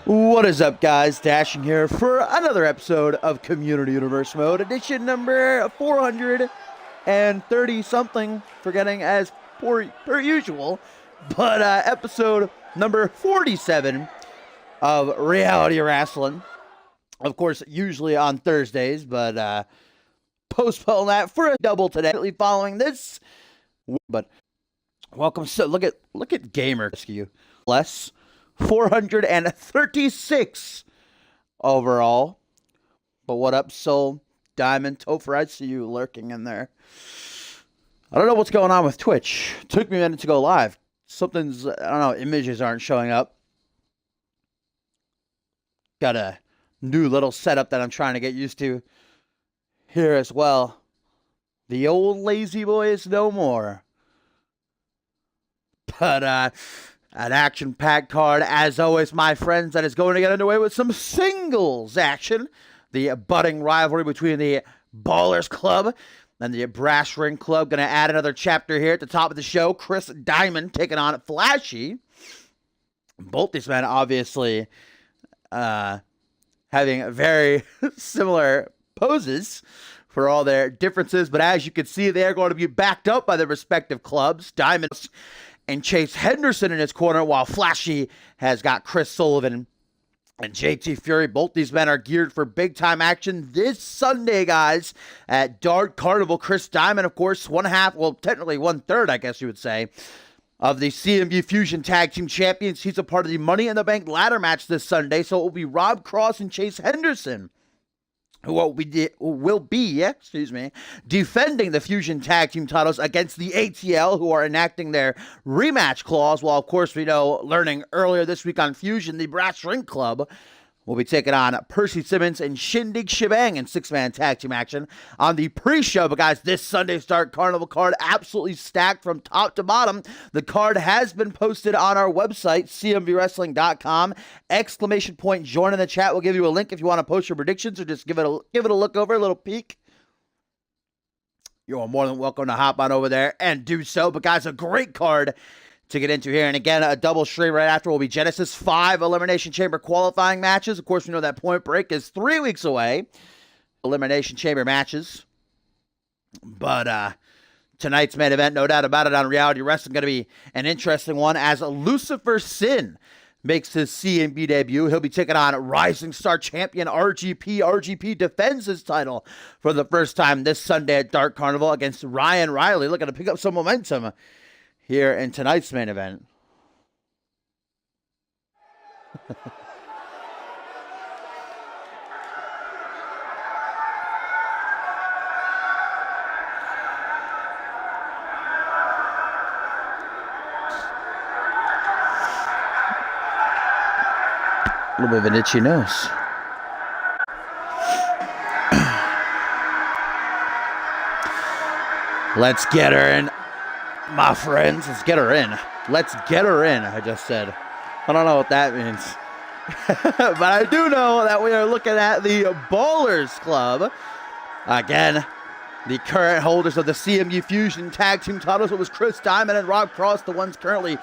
What is up, guys? Dashing here for another episode of Community Universe Mode, edition number 430 something, forgetting as per usual, but episode number 47 of Reality Wrasslin. Of course, usually on Thursdays, but postpone that for a double today following this. But welcome. So look at Gamer Rescue. Less 436 overall. But what up, Soul, Diamond, Topher? I see you lurking in there. I don't know what's going on with Twitch. It took me a minute to go live. Something's, I don't know, images aren't showing up. Got a new little setup that I'm trying to get used to here as well. The old lazy boy is no more. But, an action-packed card, as always, my friends, that is going to get underway with some singles action. The budding rivalry between the Ballers Club and the Brass Ring Club. Going to add another chapter here at the top of the show. Chris Diamond taking on Flashy. Both these men, obviously, having very similar poses for all their differences. But as you can see, they're going to be backed up by their respective clubs. Diamond and Chase Henderson in his corner, while Flashy has got Chris Sullivan and JT Fury. Both these men are geared for big-time action this Sunday, guys, at Dark Carnival. Chris Diamond, of course, technically one-third, I guess you would say, of the CMV Fusion Tag Team Champions. He's a part of the Money in the Bank ladder match this Sunday, so it will be Rob Cross and Chase Henderson who will be defending the Fusion Tag Team titles against the ATL, who are enacting their rematch clause. While, of course, we know, learning earlier this week on Fusion, the Brass Ring Club will be taking on Percy Simmons and Shindig Shebang in six-man tag team action on the pre-show. But, guys, this Sunday's Dark Carnival card absolutely stacked from top to bottom. The card has been posted on our website, cmvwrestling.com. ! Join in the chat. We'll give you a link if you want to post your predictions or just give it a look over, a little peek. You're more than welcome to hop on over there and do so. But, guys, a great card to get into here. And again, a double stream right after will be Genesis 5 Elimination Chamber qualifying matches. Of course, we know that Point Break is 3 weeks away. Elimination Chamber matches. But tonight's main event, no doubt about it, on Reality Wrestling, going to be an interesting one as Lucifer Sin makes his CMB debut. He'll be taking on Rising Star Champion RGP. RGP defends his title for the first time this Sunday at Dark Carnival against Ryan Riley, looking to pick up some momentum here in tonight's main event. A little bit of an itchy nose. Let's get her in, my friends. Let's get her in. Let's get her in, I just said. I don't know what that means. But I do know that we are looking at the Ballers Club. Again, the current holders of the CMU Fusion Tag Team titles. It was Chris Diamond and Rob Cross, the ones currently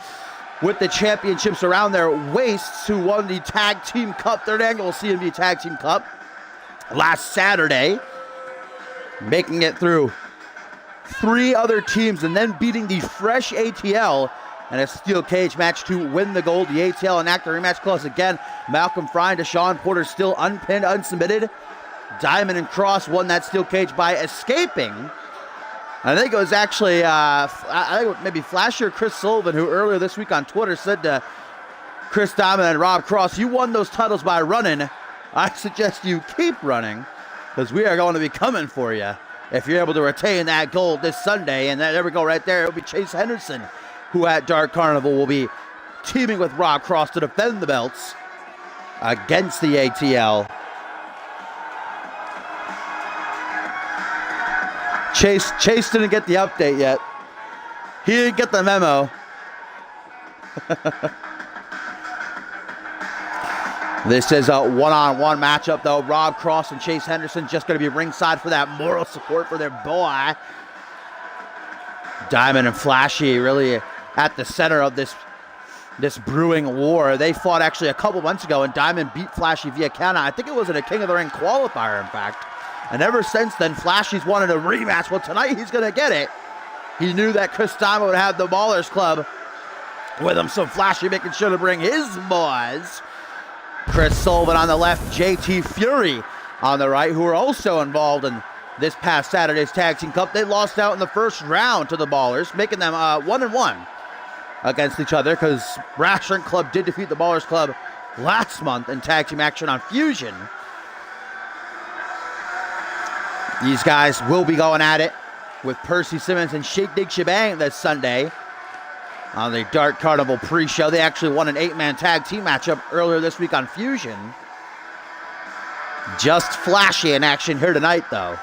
with the championships around their waists, who won the Tag Team Cup, third annual CMV Tag Team Cup last Saturday, making it through 3 other teams and then beating the fresh ATL in a steel cage match to win the gold. The ATL enact the rematch clause again. Malcolm Fry and Deshaun Porter still unpinned, unsubmitted. Diamond and Cross won that steel cage by escaping I think it was actually, I think maybe Flashy or Chris Sullivan who earlier this week on Twitter said to Chris Diamond and Rob Cross, you won those titles by running. I suggest you keep running because we are going to be coming for you if you're able to retain that gold this Sunday. And there we go right there. It'll be Chase Henderson who at Dark Carnival will be teaming with Rob Cross to defend the belts against the ATL. Chase didn't get the update yet. He didn't get the memo. This is a one-on-one matchup, though. Rob Cross and Chase Henderson just going to be ringside for that moral support for their boy. Diamond and Flashy really at the center of this brewing war. They fought actually a couple months ago, and Diamond beat Flashy via count. I think it was in a King of the Ring qualifier, in fact. And ever since then, Flashy's wanted a rematch. Well, tonight he's going to get it. He knew that Chris Diamond would have the Ballers Club with him, so Flashy making sure to bring his boys. Chris Sullivan on the left, JT Fury on the right, who are also involved in this past Saturday's Tag Team Cup. They lost out in the first round to the Ballers, making them 1-1 against each other because Wrasslin Club did defeat the Ballers Club last month in tag team action on Fusion. These guys will be going at it with Percy Simmons and Shake Dig Shebang this Sunday on the Dark Carnival pre-show. They actually won an 8-man tag team matchup earlier this week on Fusion. Just Flashy in action here tonight, though.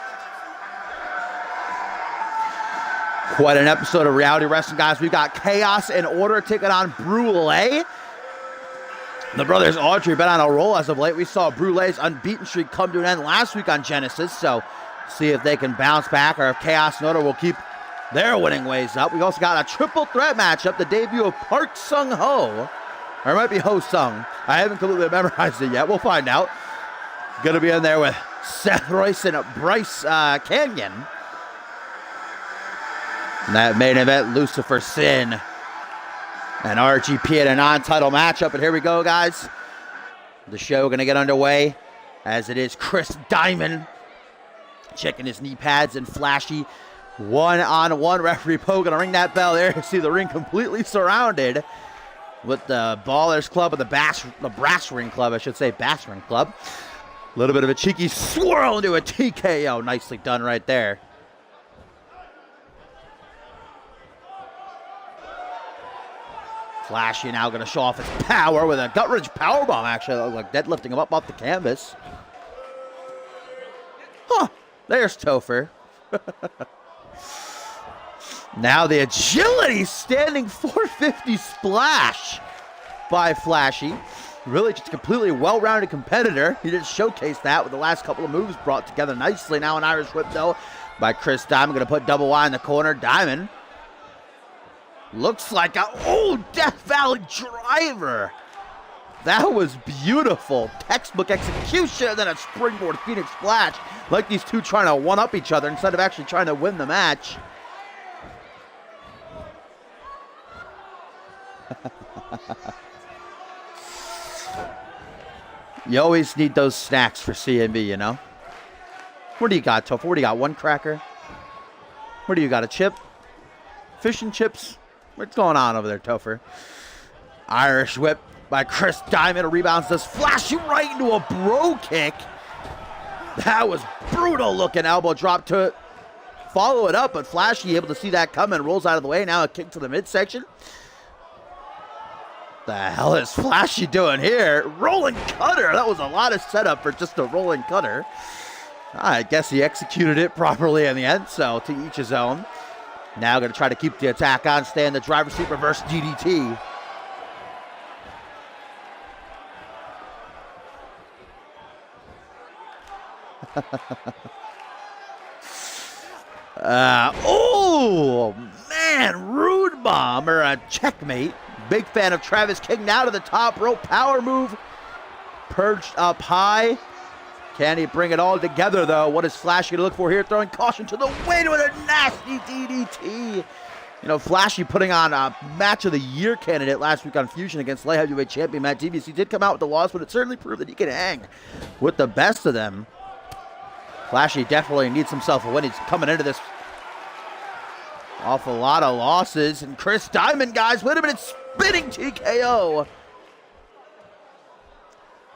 Quite an episode of Reality Wrestling, guys. We've got Chaos and Order taking on Brule. The brothers Audrey been on a roll as of late. We saw Brule's unbeaten streak come to an end last week on Genesis, so see if they can bounce back or if Chaos and Order will keep their winning ways up. We also got a triple threat matchup, the debut of Park Sung-ho, or it might be Ho Sung. I haven't completely memorized it yet. We'll find out. Gonna be in there with Seth Royce and Bryce Canyon. And that main event, Lucifer Sin and RGP in a non-title matchup. And here we go, guys. The show gonna get underway as it is Chris Diamond checking his knee pads and Flashy one-on-one. Referee Poe gonna ring that bell there. You see the ring completely surrounded with the Ballers Club and the Brass Ring Club, I should say, Bass Ring Club. A little bit of a cheeky swirl into a TKO. Nicely done right there. Flashy now gonna show off his power with a gut-wrench powerbomb, actually. That looked like deadlifting him up off the canvas. Huh, there's Topher. Now the agility standing 450 splash by Flashy. Really just a completely well-rounded competitor. He did showcase that with the last couple of moves brought together nicely. Now an Irish whip though by Chris Diamond. Gonna put double Y in the corner. Diamond looks like a Death Valley driver. That was beautiful. Textbook execution and then a springboard Phoenix splash. Like these two trying to one-up each other instead of actually trying to win the match. You always need those snacks for CMV, you know? What do you got, Topher? What do you got? One cracker? What do you got? A chip? Fish and chips? What's going on over there, Topher? Irish whip by Chris Diamond. Rebounds this Flashy right into a bro kick. That was brutal looking elbow drop to it. Follow it up, but Flashy able to see that coming. Rolls out of the way. Now a kick to the midsection. The hell is Flashy doing here? Rolling cutter. That was a lot of setup for just a rolling cutter. I guess he executed it properly in the end, so to each his own. Now going to try to keep the attack on, stay in the driver's seat, reverse DDT. Oh, man, rude bomb or a checkmate. Big fan of Travis King. Now to the top rope, power move. Perched up high. Can he bring it all together, though? What is Flashy going to look for here? Throwing caution to the wind with a nasty DDT. You know, Flashy putting on a match of the year candidate last week on Fusion against light heavyweight champion Matt Devious. He did come out with the loss, but it certainly proved that he can hang with the best of them. Flashy definitely needs himself a win. He's coming into this Awful lot of losses. And Chris Diamond, guys, wait a minute, spinning TKO.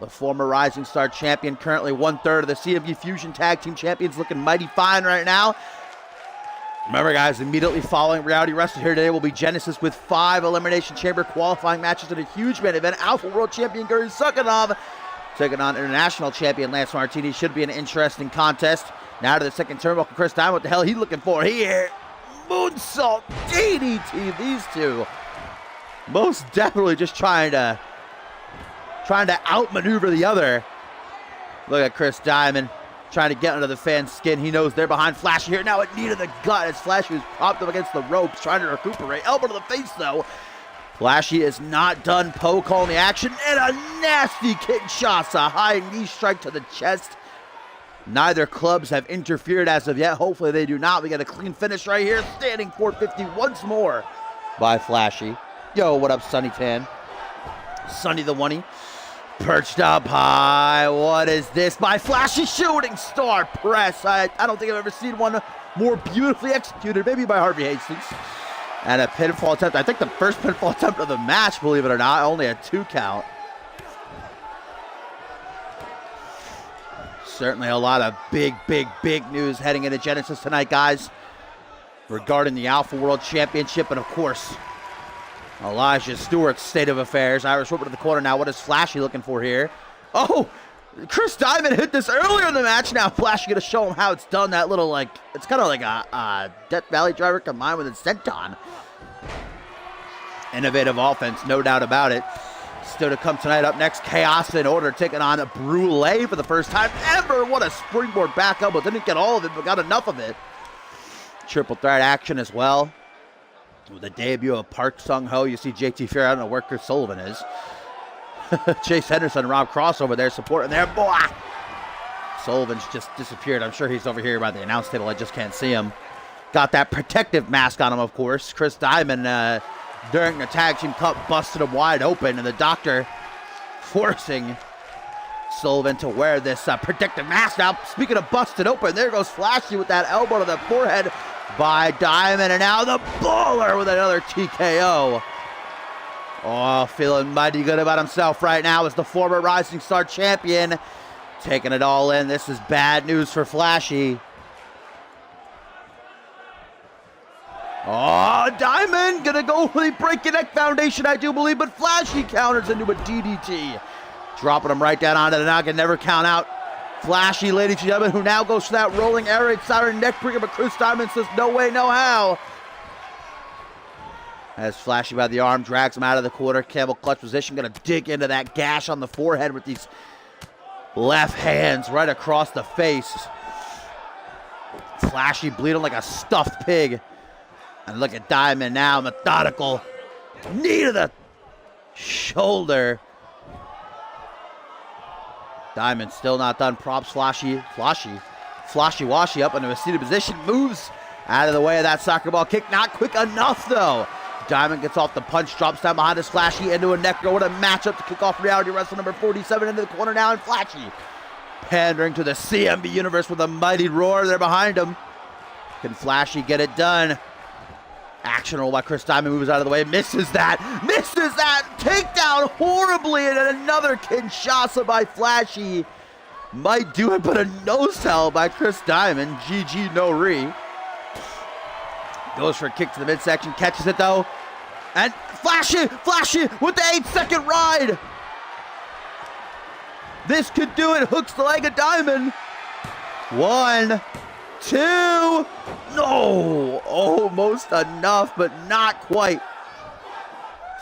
The former Rising Star champion, currently 1/3 of the CMV Fusion Tag Team Champions, looking mighty fine right now. Remember, guys, immediately following Reality Wrestling here today will be Genesis with 5 Elimination Chamber qualifying matches in a huge main event. Alpha World Champion Gary Sukhanov taking on International Champion Lance Martini. Should be an interesting contest. Now to the second turnbuckle, Chris Diamond. What the hell he looking for here? Moonsault DDT, these two. Most definitely just trying to outmaneuver the other. Look at Chris Diamond trying to get under the fan's skin. He knows they're behind Flashy here. Now a knee to the gut as Flashy was propped up against the ropes, trying to recuperate. Elbow to the face, though. Flashy is not done calling the action. And a nasty Kinshasa high knee strike to the chest. Neither clubs have interfered as of yet. Hopefully they do not. We got a clean finish right here. Standing 450 once more by Flashy. Yo, what up, Sonny Tan? Sonny the Oney. Perched up high. What is this? By Flashy, shooting star press. I don't think I've ever seen one more beautifully executed. Maybe by Harvey Hastings. And a pinfall attempt. I think the first pinfall attempt of the match, believe it or not. Only a 2 count. Certainly a lot of big news heading into Genesis tonight, guys. Regarding the Alpha World Championship and, of course, Elijah Stewart's state of affairs. Irish Whip to the corner now. What is Flashy looking for here? Oh, Chris Diamond hit this earlier in the match. Now Flashy going to show him how it's done. That little, like, it's kind of like a Death Valley driver combined with a senton. Innovative offense, no doubt about it. Still to come tonight. Up next, Chaos in Order taking on a Brule for the first time ever. What a springboard back elbow. Didn't get all of it, but got enough of it. Triple threat action as well. With the debut of Park Sung-ho, you see JT Fair. I don't know where Chris Sullivan is. Chase Henderson and Rob Cross over there supporting there. Boy! Sullivan's just disappeared. I'm sure he's over here by the announce table. I just can't see him. Got that protective mask on him, of course. Chris Diamond, during the Tag Team Cup, busted him wide open. And the doctor forcing Sullivan to wear this protective mask. Now, speaking of busted open, there goes Flashy with that elbow to the forehead by Diamond, and now the Baller with another TKO. Oh, feeling mighty good about himself right now as the former Rising Star champion. Taking it all in. This is bad news for Flashy. Oh, Diamond gonna go for the break your neck foundation, I do believe, but Flashy counters into a DDT. Dropping him right down onto the noggin, never count out. Flashy, ladies and gentlemen, who now goes for that rolling air raid siren neck breaker, but Chris Diamond says no way, no how. As Flashy by the arm drags him out of the corner, camel clutch position, gonna dig into that gash on the forehead with these left hands right across the face. Flashy bleeding like a stuffed pig. And look at Diamond now, methodical knee to the shoulder. Diamond still not done. Props Flashy washy up into a seated position. Moves out of the way of that soccer ball kick. Not quick enough, though. Diamond gets off the punch, drops down behind his Flashy into a neck roll. What a matchup to kick off Reality Wrestling number 47 into the corner now. And Flashy pandering to the CMV universe with a mighty roar there behind him. Can Flashy get it done? Action roll by Chris Diamond, moves out of the way, misses that, takedown horribly, and another Kinshasa by Flashy. Might do it, but a no-sell by Chris Diamond. GG no re. Goes for a kick to the midsection, catches it though, and Flashy with the 8-second ride. This could do it, hooks the leg of Diamond. 1, 2, no, almost enough, but not quite.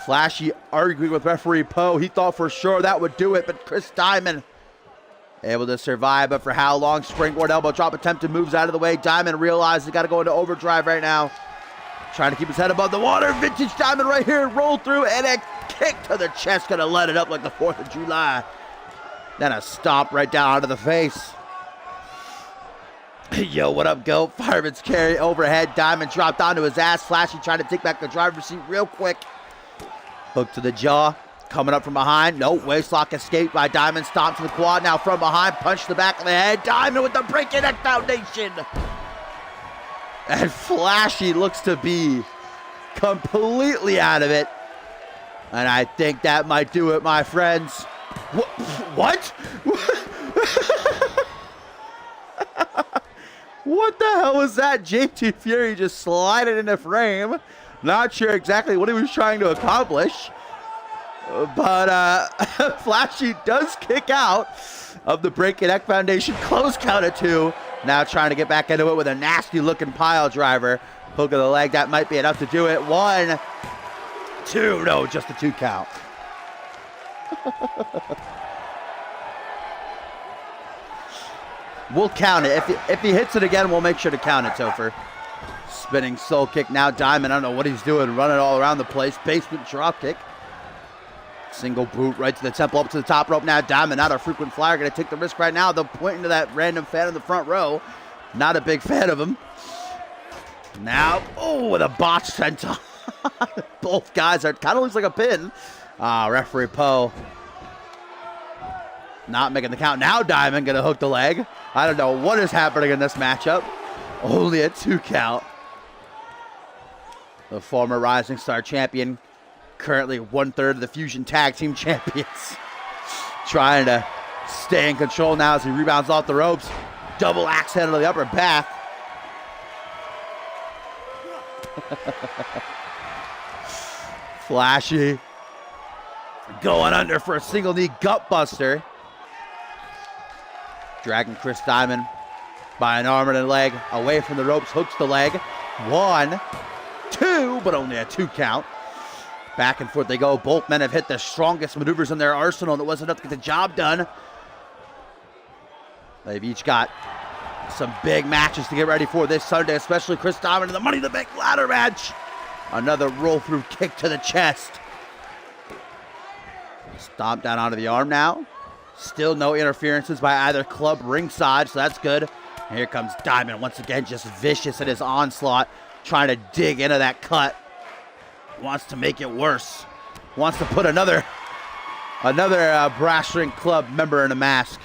Flashy arguing with referee Poe. He thought for sure that would do it, but Chris Diamond able to survive, but for how long? Springboard elbow drop attempted, moves out of the way. Diamond realizes he got to go into overdrive right now. Trying to keep his head above the water. Vintage Diamond right here, roll through, and a kick to the chest, gonna let it up like the 4th of July. Then a stomp right down onto the face. Yo, what up, GOAT? Fireman's carry overhead. Diamond dropped onto his ass. Flashy trying to take back the driver's seat real quick. Hook to the jaw. Coming up from behind. No, waistlock escape by Diamond. Stomp to the quad. Now from behind. Punch to the back of the head. Diamond with the break your neck foundation. And Flashy looks to be completely out of it. And I think that might do it, my friends. What? What the hell was that? JT Fury just slided into frame. Not sure exactly what he was trying to accomplish. But Flashy does kick out of the Breaking Neck Foundation. Close count at 2. Now trying to get back into it with a nasty looking pile driver. Hook of the leg, that might be enough to do it. 1, 2, no, just a 2 count. We'll count it. If he hits it again, we'll make sure to count it, Topher. Spinning soul kick. Now Diamond, I don't know what he's doing. Running all around the place. Basement drop kick. Single boot right to the temple, up to the top rope. Now Diamond, not a frequent flyer. Going to take the risk right now. They're pointing to that random fan in the front row. Not a big fan of him. Now, oh, with a botch senton. Both guys are, kind of looks like a pin. Referee Poe not making the count. Now Diamond going to hook the leg. I don't know what is happening in this matchup. Only a 2 count. The former Rising Star champion, currently 1/3 of the Fusion Tag Team champions. Trying to stay in control now as he rebounds off the ropes. Double axe handle to the upper back. Flashy going under for a single knee gut buster. Dragging Chris Diamond by an arm and a leg away from the ropes. Hooks the leg. 1, 2, but only a 2 count. Back and forth they go. Both men have hit the strongest maneuvers in their arsenal, and it wasn't enough to get the job done. They've each got some big matches to get ready for this Sunday, especially Chris Diamond in the Money in the Bank ladder match. Another roll-through kick to the chest. Stomp down onto the arm now. Still no interferences by either club ringside, so that's good. And here comes Diamond once again, just vicious in his onslaught, trying to dig into that cut. Wants to make it worse. Wants to put another Brass Ring Club member in a mask.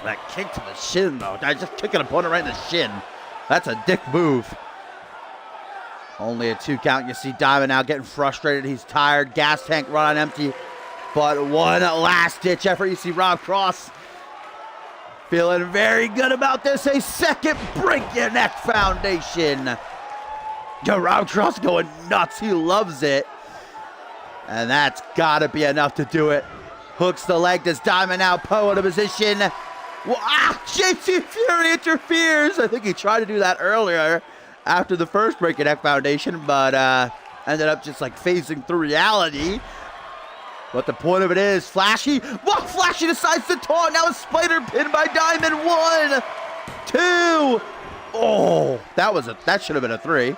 That kick to the shin, though. I just kick an opponent right in the shin. That's a dick move. Only a 2 count. You see Diamond now getting frustrated. He's tired. Gas tank run on empty. But one last-ditch effort. You see Rob Cross feeling very good about this. A second Break Your Neck Foundation. Yo, Rob Cross going nuts. He loves it. And that's got to be enough to do it. Hooks the leg. Does Diamond now Poe into position? Well, JT Fury interferes. I think he tried to do that earlier after the first Break Your Neck Foundation, but ended up just like phasing through reality. But the point of it is, Flashy. Well, Flashy decides to taunt. Now a spider pin by Diamond. 1, 2. Oh, that should have been a 3.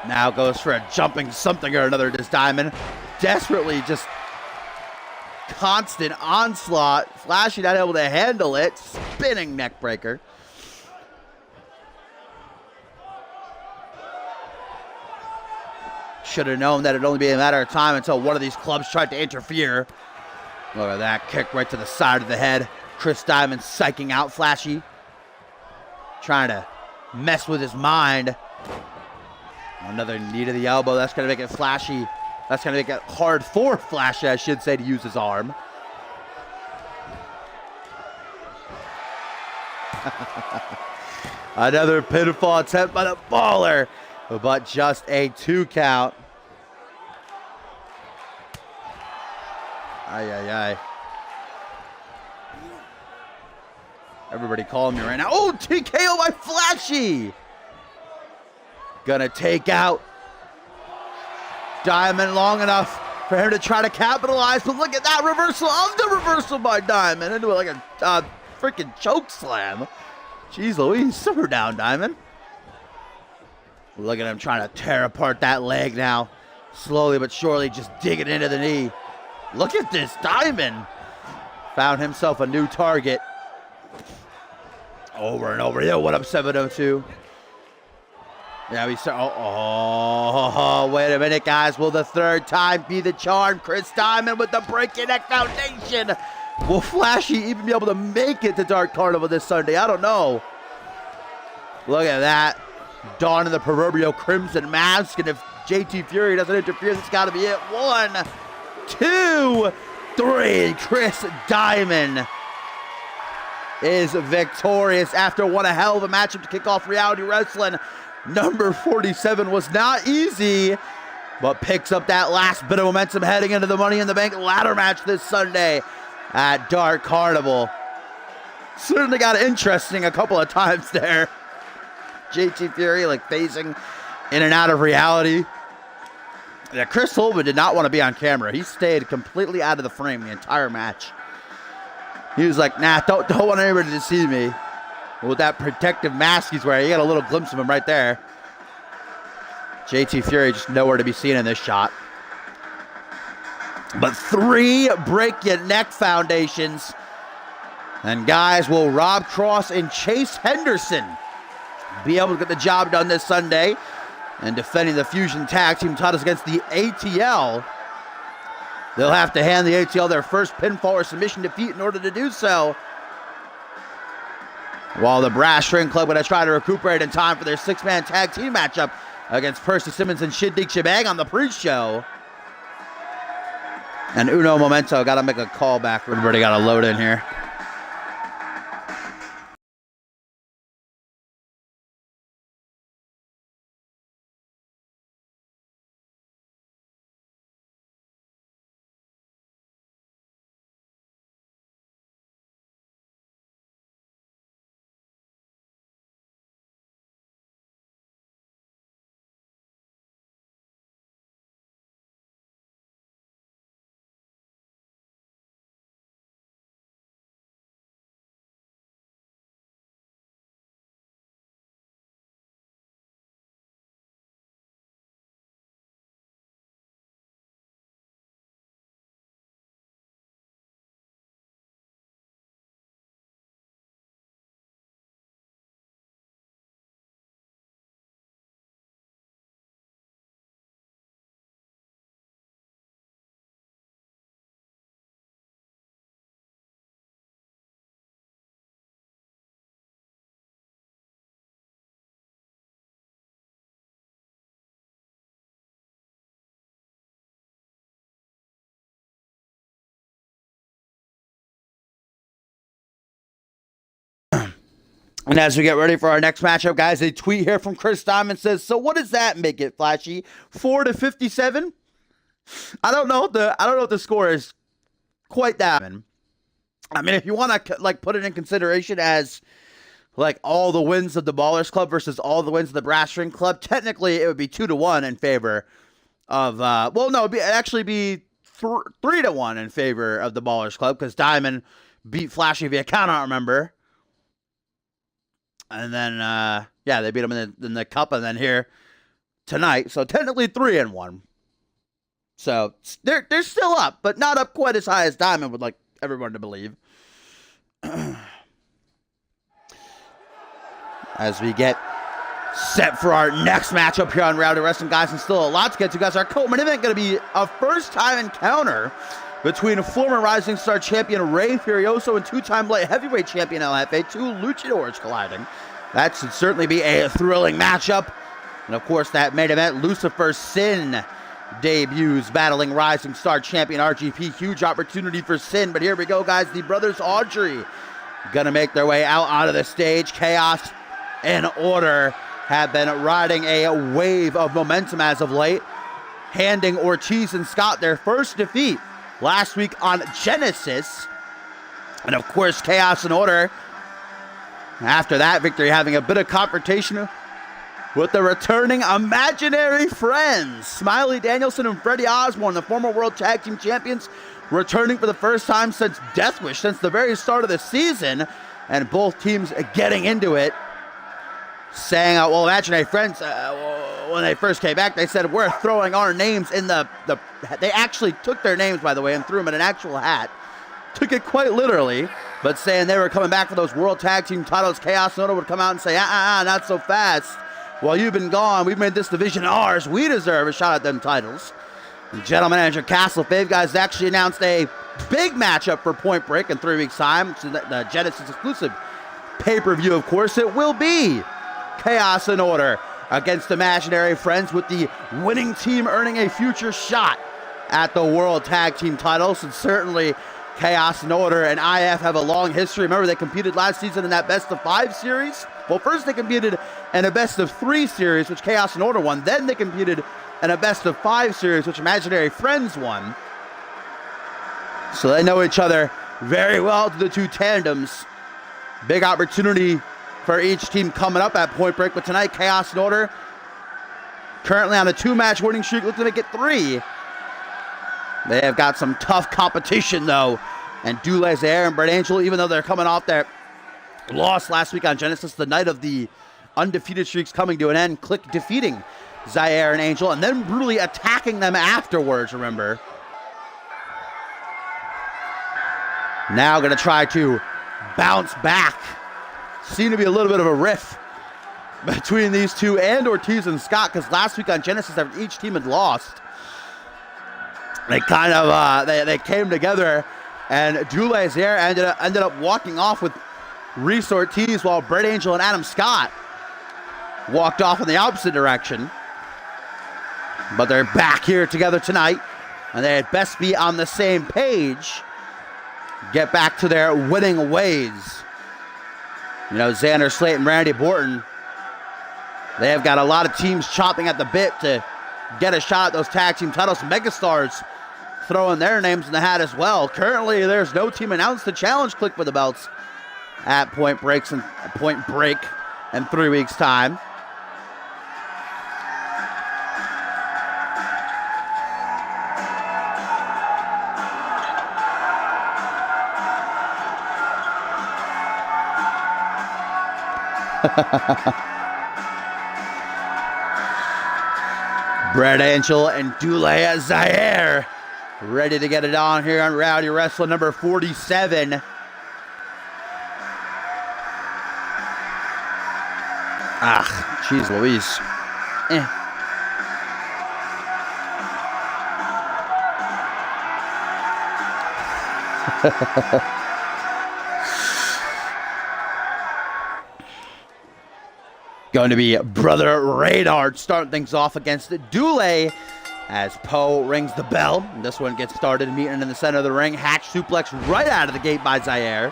Now goes for a jumping something or another. Does Diamond desperately just constant onslaught. Flashy not able to handle it. Spinning neck breaker. Should have known that it'd only be a matter of time until one of these clubs tried to interfere. Look at that kick right to the side of the head. Chris Diamond psyching out Flashy. Trying to mess with his mind. Another knee to the elbow. That's going to make it Flashy. That's going to make it hard for Flashy, I should say, to use his arm. Another pinfall attempt by the Baller, but just a 2 count. Ay, ay, ay. Everybody calling me right now. Oh, TKO by Flashy. Gonna take out Diamond long enough for him to try to capitalize, but look at that reversal of the reversal by Diamond into like a freaking choke slam. Jeez Louise, simmer down, Diamond. Look at him trying to tear apart that leg now. Slowly but surely just digging into the knee. Look at this, Diamond. Found himself a new target. Over and over. Yeah, what up, 702? Yeah, we start. Oh, wait a minute, guys. Will the third time be the charm? Chris Diamond with the Break Your Neck Foundation. Will Flashy even be able to make it to Dark Carnival this Sunday? I don't know. Look at that. Donning the proverbial crimson mask. And if JT Fury doesn't interfere, that's got to be it. 1, 2, 3. Chris Diamond is victorious after one a hell of a matchup to kick off Reality Wrestling. Number 47 was not easy, but picks up that last bit of momentum heading into the Money in the Bank ladder match this Sunday at Dark Carnival. Certainly got interesting a couple of times there. JT Fury like phasing in and out of reality. Yeah, Chris Holman did not want to be on camera. He stayed completely out of the frame the entire match. He was like, nah, don't want anybody to see me. With that protective mask he's wearing, you got a little glimpse of him right there. JT Fury just nowhere to be seen in this shot. But 3 break your neck foundations. And guys, will Rob Cross and Chase Henderson be able to get the job done this Sunday and defending the Fusion Tag Team titles against the ATL? They'll have to hand the ATL their first pinfall or submission defeat in order to do so. While the Brass String Club going to try to recuperate in time for their 6-man tag team matchup against Percy Simmons and Shindig Shebang on the pre-show. And Uno Momento got to make a call back. Everybody got to load in here. And as we get ready for our next matchup, guys, a tweet here from Chris Diamond says, so what does that make it, Flashy? 4-57? I don't know if the score is quite that. I mean, if you want to like put it in consideration as like all the wins of the Ballers Club versus all the wins of the Brass String Club, technically it would be 2-1 in favor of well, no, it'd actually be 3-1 in favor of the Ballers Club because Diamond beat Flashy via count out, remember? And then, yeah, they beat him in the cup, and then here tonight. So technically 3-1. So they're still up, but not up quite as high as Diamond would like everyone to believe. As we get set for our next matchup here on Reality Wrestling, guys, and still a lot to get to, guys. Our co-main event going to be a first-time encounter between former Rising Star champion Rey Furioso and 2-time light heavyweight champion LFA, 2 luchadors colliding. That should certainly be a thrilling matchup. And of course, that main event, Lucifer Sin debuts battling Rising Star champion RGP. Huge opportunity for Sin, but here we go, guys. The brothers Audrey gonna make their way out of the stage. Chaos and Order have been riding a wave of momentum as of late, handing Ortiz and Scott their first defeat last week on Genesis. And of course, Chaos and Order, after that victory, having a bit of confrontation with the returning imaginary friends. Smiley Danielson and Freddie Osborne, the former World Tag Team Champions, returning for the first time since Death Wish, since the very start of the season. And both teams getting into it. Saying, well, imaginary friends, when they first came back, they said, we're throwing our names in the they actually took their names, by the way, and threw them in an actual hat. Took it quite literally, but saying they were coming back for those World Tag Team titles. Chaos and Order would come out and say, not so fast. While you've been gone, we've made this division ours. We deserve a shot at them titles. And General Manager Castle Fave, guys, actually announced a big matchup for Point Break in 3 weeks' time. So the Genesis exclusive pay-per-view, of course, it will be Chaos and Order against Imaginary Friends, with the winning team earning a future shot at the World Tag Team titles. And certainly Chaos and Order and IF have a long history. Remember, they competed last season in that best of 5 series. Well, first they competed in a best of 3 series, which Chaos and Order won. Then they competed in a best of 5 series, which Imaginary Friends won. So they know each other very well, to the two tandems. Big opportunity for each team coming up at Point Break. But tonight, Chaos and Order, currently on a 2-match winning streak, looking to make it 3. They have got some tough competition, though. And Dule Zaire and Brett Angel, even though they're coming off their loss last week on Genesis, the night of the undefeated streaks coming to an end, Click defeating Zaire and Angel, and then brutally attacking them afterwards, remember. Now going to try to bounce back. Seemed to be a little bit of a rift between these two and Ortiz and Scott, because last week on Genesis, after each team had lost, they kind of they came together, and Dule Zaire ended up walking off with Reese Ortiz, while Brett Angel and Adam Scott walked off in the opposite direction. But they're back here together tonight, and they had best be on the same page. Get back to their winning ways. You know, Xander Slate and Randy Borton, they have got a lot of teams chopping at the bit to get a shot at those tag team titles. Megastars throwing their names in the hat as well. Currently, there's no team announced to challenge Click for the belts at Point Break in 3 weeks' time. Brett Angel and Dule Zaire ready to get it on here on Rowdy Wrasslin number 47. Jeez Louise. Going to be Brother Radar starting things off against Dule as Poe rings the bell. This one gets started, meeting in the center of the ring. Hatch suplex right out of the gate by Zaire.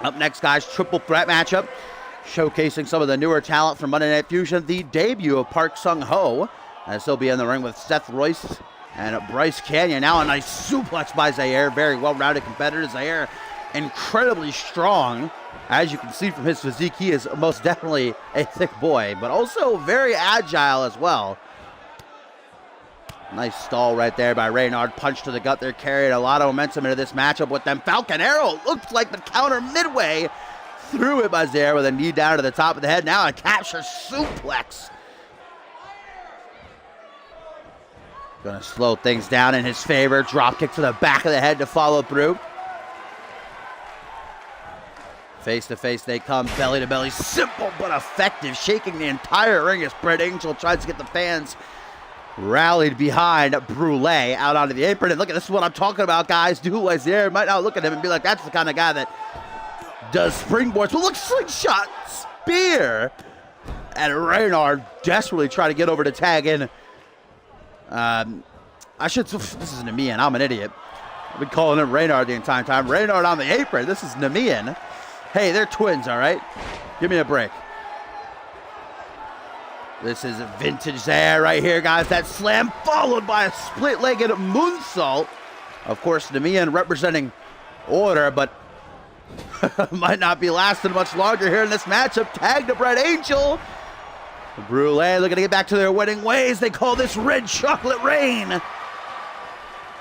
Up next, guys, triple threat matchup, showcasing some of the newer talent from Monday Night Fusion. The debut of Park Sung-ho, as he'll be in the ring with Seth Royce and Bryce Canyon. Now a nice suplex by Zaire. Very well-rounded competitor. Zaire incredibly strong. As you can see from his physique, he is most definitely a thick boy, but also very agile as well. Nice stall right there by Reynard. Punch to the gut there, carried a lot of momentum into this matchup with them. Falcon Arrow looked like the counter midway. Threw it by Zaire with a knee down to the top of the head. Now a capture suplex. Gonna slow things down in his favor. Drop kick to the back of the head to follow through. Face to face they come, belly to belly. Simple but effective, shaking the entire ring as Brett Angel tries to get the fans rallied behind Brule out onto the apron. And look at this is what I'm talking about, guys. Dule Zaire might not look at him and be like, that's the kind of guy that does springboards. But look, slingshot spear. And Reynard desperately trying to get over to tag in. This is Namian. I'm an idiot. I've been calling him Reynard the entire time. Reynard on the apron. This is Namian. Hey, they're twins, all right? Give me a break. This is vintage Zaire right here, guys. That slam followed by a split-legged moonsault. Of course, Namian representing Order, but might not be lasting much longer here in this matchup. Tag to Brett Angel. Brule looking to get back to their winning ways. They call this Red Chocolate Rain.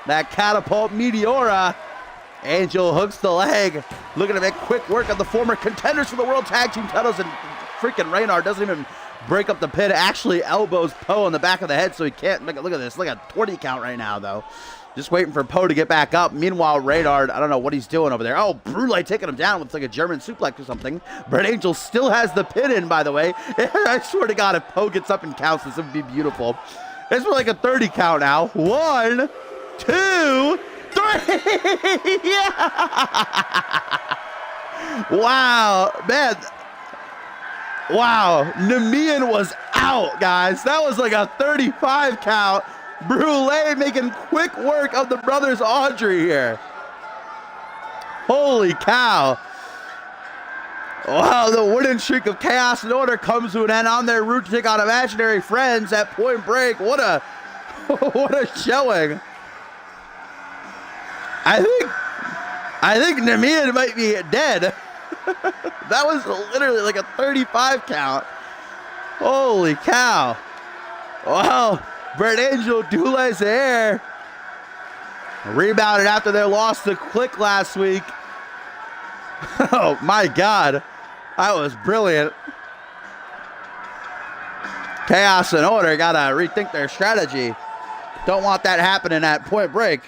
That catapult Meteora. Angel hooks the leg, looking to make quick work of the former contenders for the World Tag Team titles, and freaking Reynard doesn't even break up the pin, actually elbows Poe in the back of the head so he can't make it. Look at this, look at 20 count right now, though. Just waiting for Poe to get back up. Meanwhile, Reynard, I don't know what he's doing over there. Oh, Brule taking him down with like a German suplex or something. Brett Angel still has the pin in, by the way. I swear to God, if Poe gets up and counts this, it would be beautiful. It's for like a 30 count now. 1, 2, 3. Yeah. Wow, man. Wow, Namian was out, guys. That was like a 35 count. Brule making quick work of the brothers Audrey here. Holy cow. Wow, the winning streak of Chaos and Order comes to an end on their route to take on imaginary friends at Point Break. What a showing. I think Namian might be dead. That was literally like a 35 count. Holy cow. Wow. Brett Angel Dula's air rebounded after their loss to Click last week. Oh my God. That was brilliant. Chaos and Order gotta rethink their strategy. Don't want that happening at Point Break.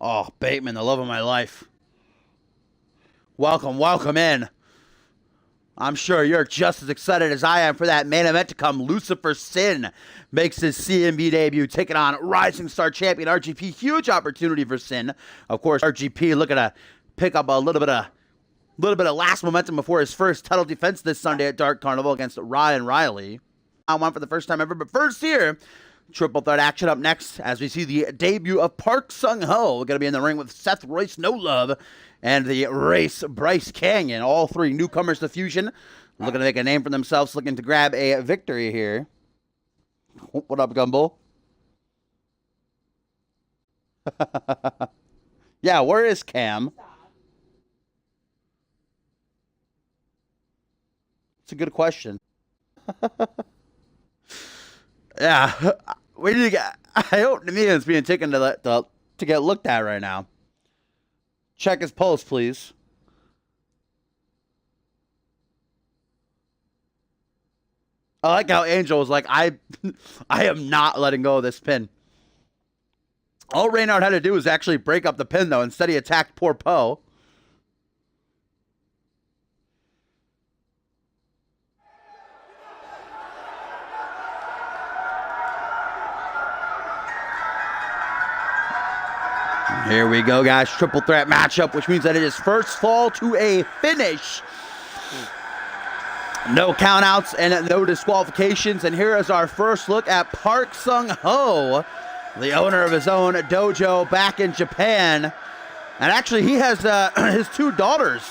Oh, Bateman, the love of my life. Welcome, welcome in. I'm sure you're just as excited as I am for that main event to come. Lucifer Sin makes his CMV debut, taking on Rising Star champion RGP. Huge opportunity for Sin. Of course, RGP looking to pick up a little bit of last momentum before his first title defense this Sunday at Dark Carnival against Ryan Riley. I won for the first time ever, but first here, triple threat action up next as we see the debut of Park Sung-ho. We're going to be in the ring with Seth Royce No Love and the Race Bryce Canyon. All three newcomers to Fusion, looking to make a name for themselves, looking to grab a victory here. What up, Gumball? Yeah, where is Cam? It's a good question. Yeah, we need to get. I hope Namian's being taken to get looked at right now. Check his pulse, please. I like how Angel was like, I am not letting go of this pin. All Reynard had to do was actually break up the pin, though. Instead, he attacked poor Poe. Here we go, guys. Triple threat matchup, which means that it is first fall to a finish. No countouts and no disqualifications. And here is our first look at Park Sung-ho, the owner of his own dojo back in Japan. And actually, he has his two daughters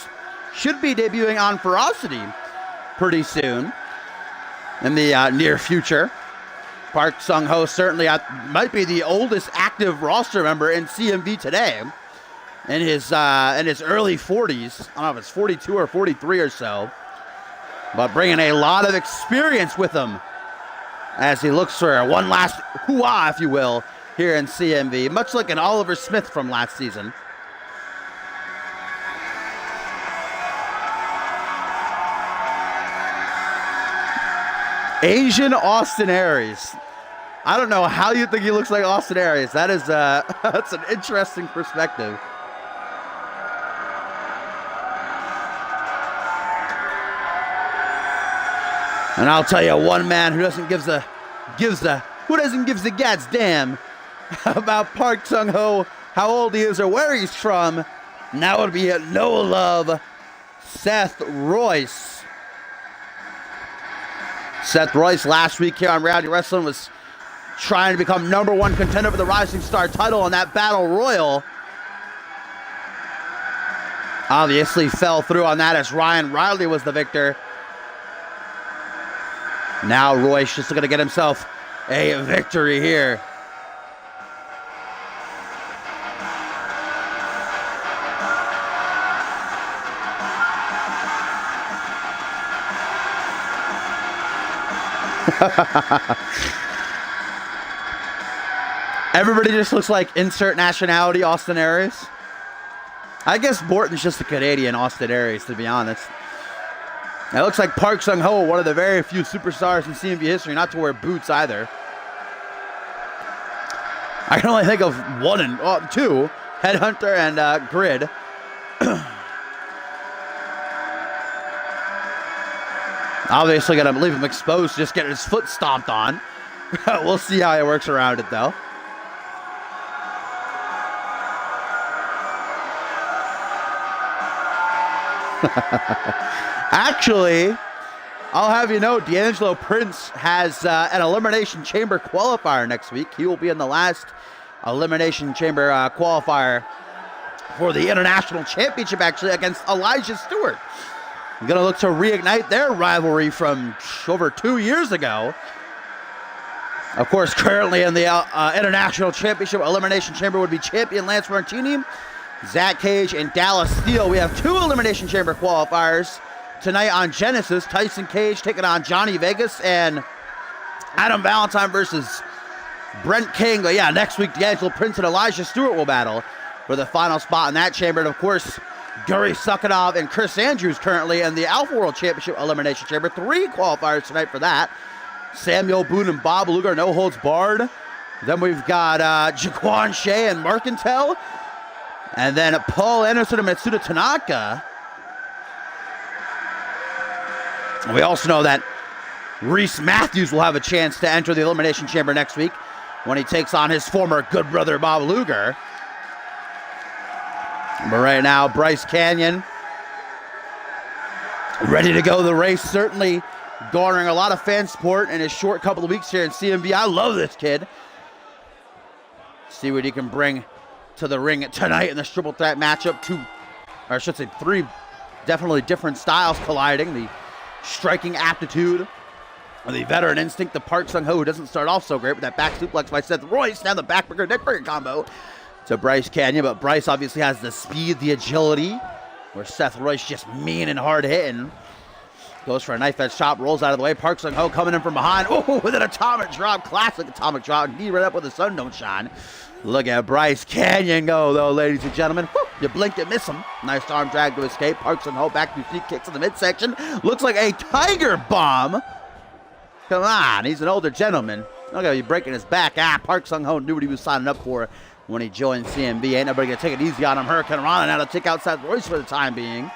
should be debuting on Ferocity pretty soon in the near future. Park Sung-ho certainly might be the oldest active roster member in CMV today. In his early 40s. I don't know if it's 42 or 43 or so. But bringing a lot of experience with him as he looks for one last hoo-ah, if you will, here in CMV. Much like an Oliver Smith from last season. Asian Austin Aries. I don't know how you think he looks like Austin Aries. That is that's an interesting perspective. And I'll tell you one man who doesn't give the gad's damn about Park Sung-ho, how old he is or where he's from. Now it would be No Love, Seth Royce. Seth Royce last week here on Reality Wrestling was trying to become #1 contender for the Rising Star title in that Battle Royal. Obviously fell through on that as Ryan Riley was the victor. Now Royce just looking to get himself a victory here. Everybody just looks like insert nationality Austin Aries. I guess Borton's just a Canadian Austin Aries, to be honest. It looks like Park Sung-ho, one of the very few superstars in CMV history not to wear boots either. I can only think of two, Headhunter and Grid. Obviously going to leave him exposed, just getting his foot stomped on. We'll see how he works around it, though. Actually, I'll have you know, D'Angelo Prince has an Elimination Chamber qualifier next week. He will be in the last Elimination Chamber qualifier for the International Championship, actually, against Elijah Stewart. Going to look to reignite their rivalry from over 2 years ago. Of course, currently in the International Championship Elimination Chamber would be champion Lance Martini, Zach Cage, and Dallas Steele. We have 2 Elimination Chamber qualifiers tonight on Genesis. Tyson Cage taking on Johnny Vegas, and Adam Valentine versus Brent King. But yeah, next week, D'Angelo Prince and Elijah Stewart will battle for the final spot in that chamber. And of course, Gary Sukanov and Chris Andrews currently in the Alpha World Championship Elimination Chamber. 3 qualifiers tonight for that. Samuel Boone and Bob Luger, no holds barred. Then we've got Jaquan Shea and Mercantile. And then Paul Anderson and Matsuda Tanaka. We also know that Reese Matthews will have a chance to enter the Elimination Chamber next week when he takes on his former good brother, Bob Luger. But right now, Bryce Canyon ready to go the race, certainly garnering a lot of fan support in his short couple of weeks here in CMV. I love this kid. See what he can bring to the ring tonight in this triple threat matchup. 2, or I should say 3 definitely different styles colliding. The striking aptitude of the veteran instinct of Park Sung-ho, who doesn't start off so great with that back suplex by Seth Royce. Now the backbreaker, neckbreaker combo to Bryce Canyon. But Bryce obviously has the speed, the agility, where Seth Royce just mean and hard hitting. Goes for a knife edge chop, rolls out of the way. Park Sung-ho coming in from behind. Oh, with an atomic drop. Classic atomic drop. Knee right up where the sun don't shine. Look at Bryce Canyon go, though, ladies and gentlemen. Woo, you blink and miss him. Nice arm drag to escape. Park Sung-ho back to feet kicks in the midsection. Looks like a tiger bomb. Come on, he's an older gentleman. Look at you breaking his back. Park Sung-ho knew what he was signing up for when he joined CMV. Ain't nobody gonna take it easy on him. Hurricane Rana now to take out Seth Royce for the time being.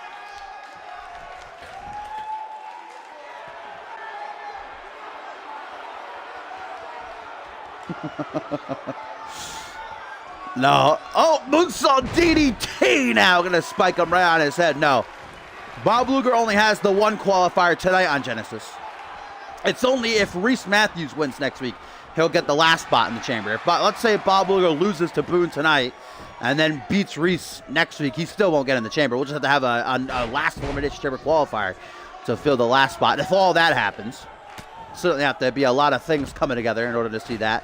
No. Oh, moonsault DDT now. Going to spike him right on his head. No. Bob Luger only has the 1 qualifier tonight on Genesis. It's only if Reese Matthews wins next week, he'll get the last spot in the chamber. But let's say Bob Luger loses to Boone tonight and then beats Reese next week, he still won't get in the chamber. We'll just have to have a last elimination chamber qualifier to fill the last spot. And if all that happens, certainly have to be a lot of things coming together in order to see that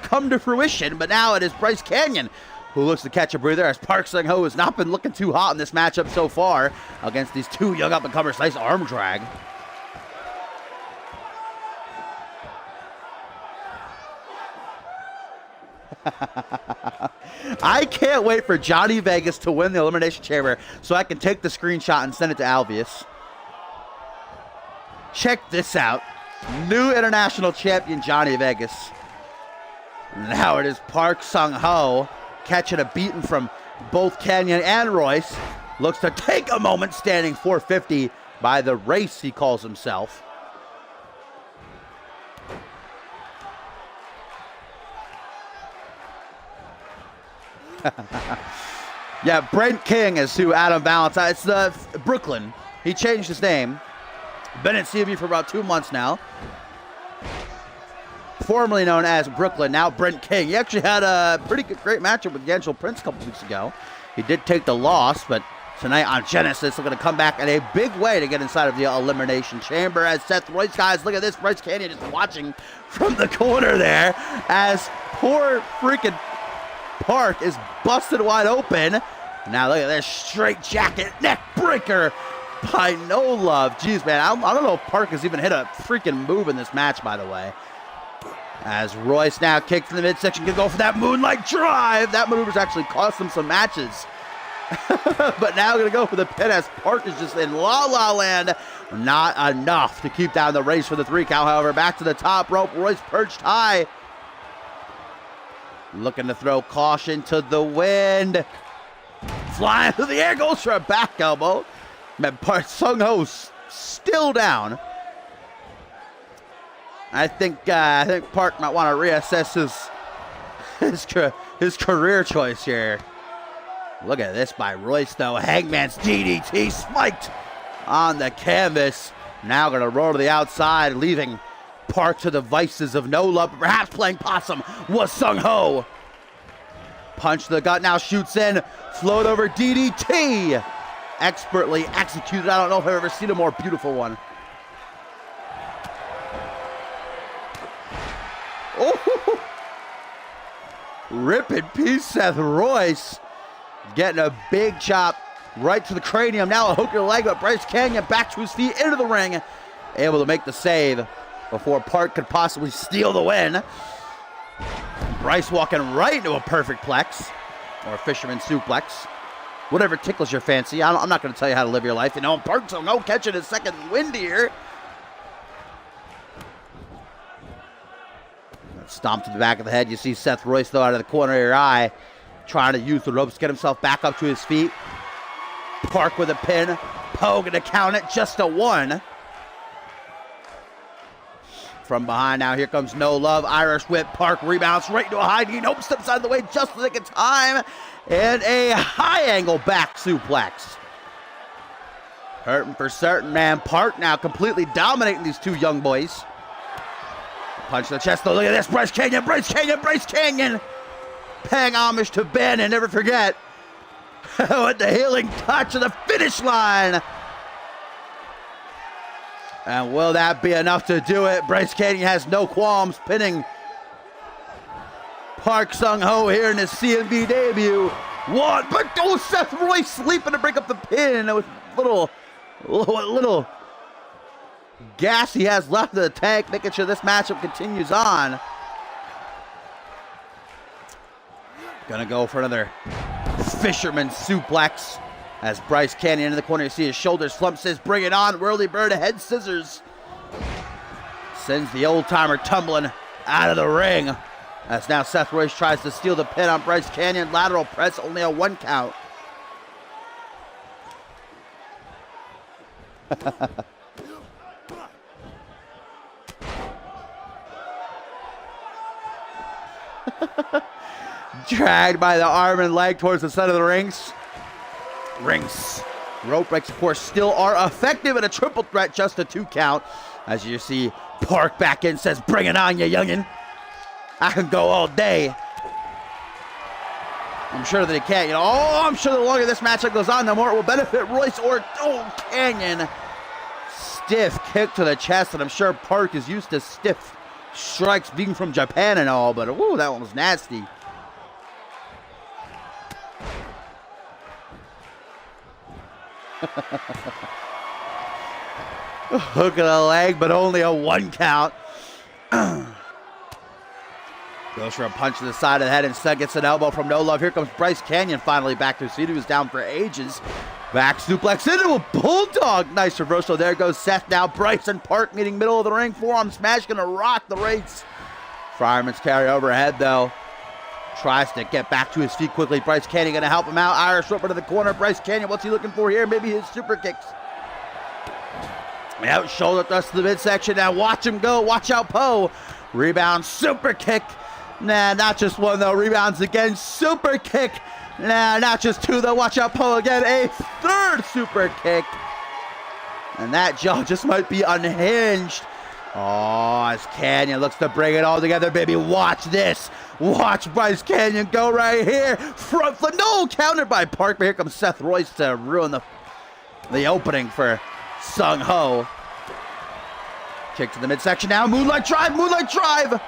come to fruition. But now it is Bryce Canyon who looks to catch a breather, as Park Sung-ho has not been looking too hot in this matchup so far against these 2 young up-and-comers. Nice arm drag. I can't wait for Johnny Vegas to win the Elimination Chamber so I can take the screenshot and send it to Alvius. Check this out. New international champion Johnny Vegas. Now it is Park Sung-ho catching a beating from both Canyon and Royce. Looks to take a moment, standing 450 by the race, he calls himself. Yeah, Brent King is who Adam Valentine. It's the Brooklyn. He changed his name. Been at CMV for about 2 months now. Formerly known as Brooklyn, now Brent King. He actually had a pretty great matchup with D'Angelo Prince a couple weeks ago. He did take the loss, but tonight on Genesis, they're going to come back in a big way to get inside of the Elimination Chamber. As Seth Royce, guys, look at this. Bryce Canyon just watching from the corner there as poor freaking Park is busted wide open. Now look at this straight jacket neck breaker by No Love. Jeez, man, I don't know if Park has even hit a freaking move in this match, by the way. As Royce now kicks in the midsection, can go for that Moonlight Drive. That maneuver's actually cost him some matches. But now going to go for the pin as Park is just in la-la land. Not enough to keep down the race for the 3 count. However, back to the top rope. Royce perched high. Looking to throw caution to the wind. Flying through the air, goes for a back elbow. Man, Park Sung-ho still down. I think Park might want to reassess his career choice here. Look at this by Royce, though. Hangman's DDT spiked on the canvas. Now going to roll to the outside, leaving Park to the vices of no love. Perhaps playing possum was Sung Ho. Punch to the gut, now shoots in. Float over DDT. Expertly executed. I don't know if I've ever seen a more beautiful one. Oh, rip in peace, Seth Royce. Getting a big chop right to the cranium. Now a hook to the leg, but Bryce Canyon back to his feet into the ring. Able to make the save before Park could possibly steal the win. Bryce walking right into a perfect plex, or a fisherman suplex. Whatever tickles your fancy. I'm not going to tell you how to live your life. You know, Park's no catching his second wind here. Stomp to the back of the head. You see Seth Royce, though, out of the corner of your eye, trying to use the ropes, get himself back up to his feet. Park with a pin. Poe going to count it, just a one. From behind now, here comes No Love. Irish whip. Park rebounds right into a high knee. Nope, steps out of the way just in the nick of time. And a high angle back suplex. Hurting for certain, man. Park now completely dominating these two young boys. Punch to the chest, though. Look at this. Bryce Canyon, Bryce Canyon, Bryce Canyon. Paying homage to Ben, and never forget with the healing touch of the finish line. And will that be enough to do it? Bryce Canyon has no qualms pinning Park Sung Ho here in his CMV debut. One, but Seth Royce sleeping to break up the pin. It was little gas he has left in the tank, making sure this matchup continues on. Gonna go for another fisherman suplex as Bryce Canyon in the corner. You see his shoulders slump, says bring it on. Whirly bird head scissors. Sends the old timer tumbling out of the ring as now Seth Royce tries to steal the pin on Bryce Canyon. Lateral press, only a 1 count. Dragged by the arm and leg towards the center of the rings. Rope breaks, of course, still are effective in a triple threat, just a 2 count. As you see Park back in, says, bring it on, you youngin'. I can go all day. I'm sure that he can't. You know, I'm sure the longer this matchup goes on, the more it will benefit Royce or Canyon. Stiff kick to the chest, and I'm sure Park is used to stiff strikes being from Japan and all, but ooh, that one was nasty. Hook of the leg, but only a 1 count. Goes for a punch to the side of the head, instead gets an elbow from No Love. Here comes Bryce Canyon finally back to his feet. He was down for ages. Back suplex into a bulldog. Nice reversal. There goes Seth now. Bryce and Park meeting middle of the ring. Forearm smash going to rock the race. Fireman's carry overhead, though. Tries to get back to his feet quickly. Bryce Canyon going to help him out. Irish whip to the corner. Bryce Canyon, what's he looking for here? Maybe his super kicks. Out shoulder thrust to the midsection. Now watch him go. Watch out, Poe. Rebound, super kick. Nah, not just one, though. Rebounds again. Super kick. Nah, not just 2, though. Watch out, Poe again. A 3rd super kick. And that jaw just might be unhinged. Oh, as Canyon looks to bring it all together, baby. Watch this. Watch Bryce Canyon go right here. Front flip. No, countered by Park. But here comes Seth Royce to ruin the opening for Sung Ho. Kick to the midsection now. Moonlight drive. Moonlight drive.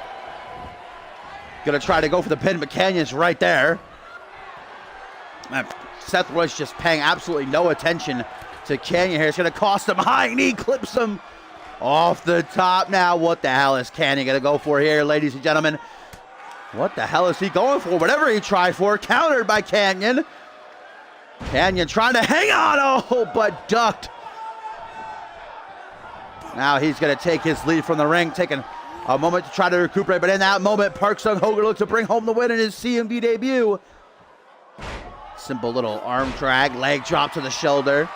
Gonna try to go for the pin, but Canyon's right there. Seth Royce just paying absolutely no attention to Canyon here. It's gonna cost him. High knee clips him off the top. Now, what the hell is Canyon gonna go for here, ladies and gentlemen? What the hell is he going for? Whatever he tried for, countered by Canyon. Canyon trying to hang on. Oh, but ducked. Now he's gonna take his lead from the ring, taking a moment to try to recuperate, but in that moment, Park Sung Ho looks to bring home the win in his CMV debut. Simple little arm drag, leg drop to the shoulder,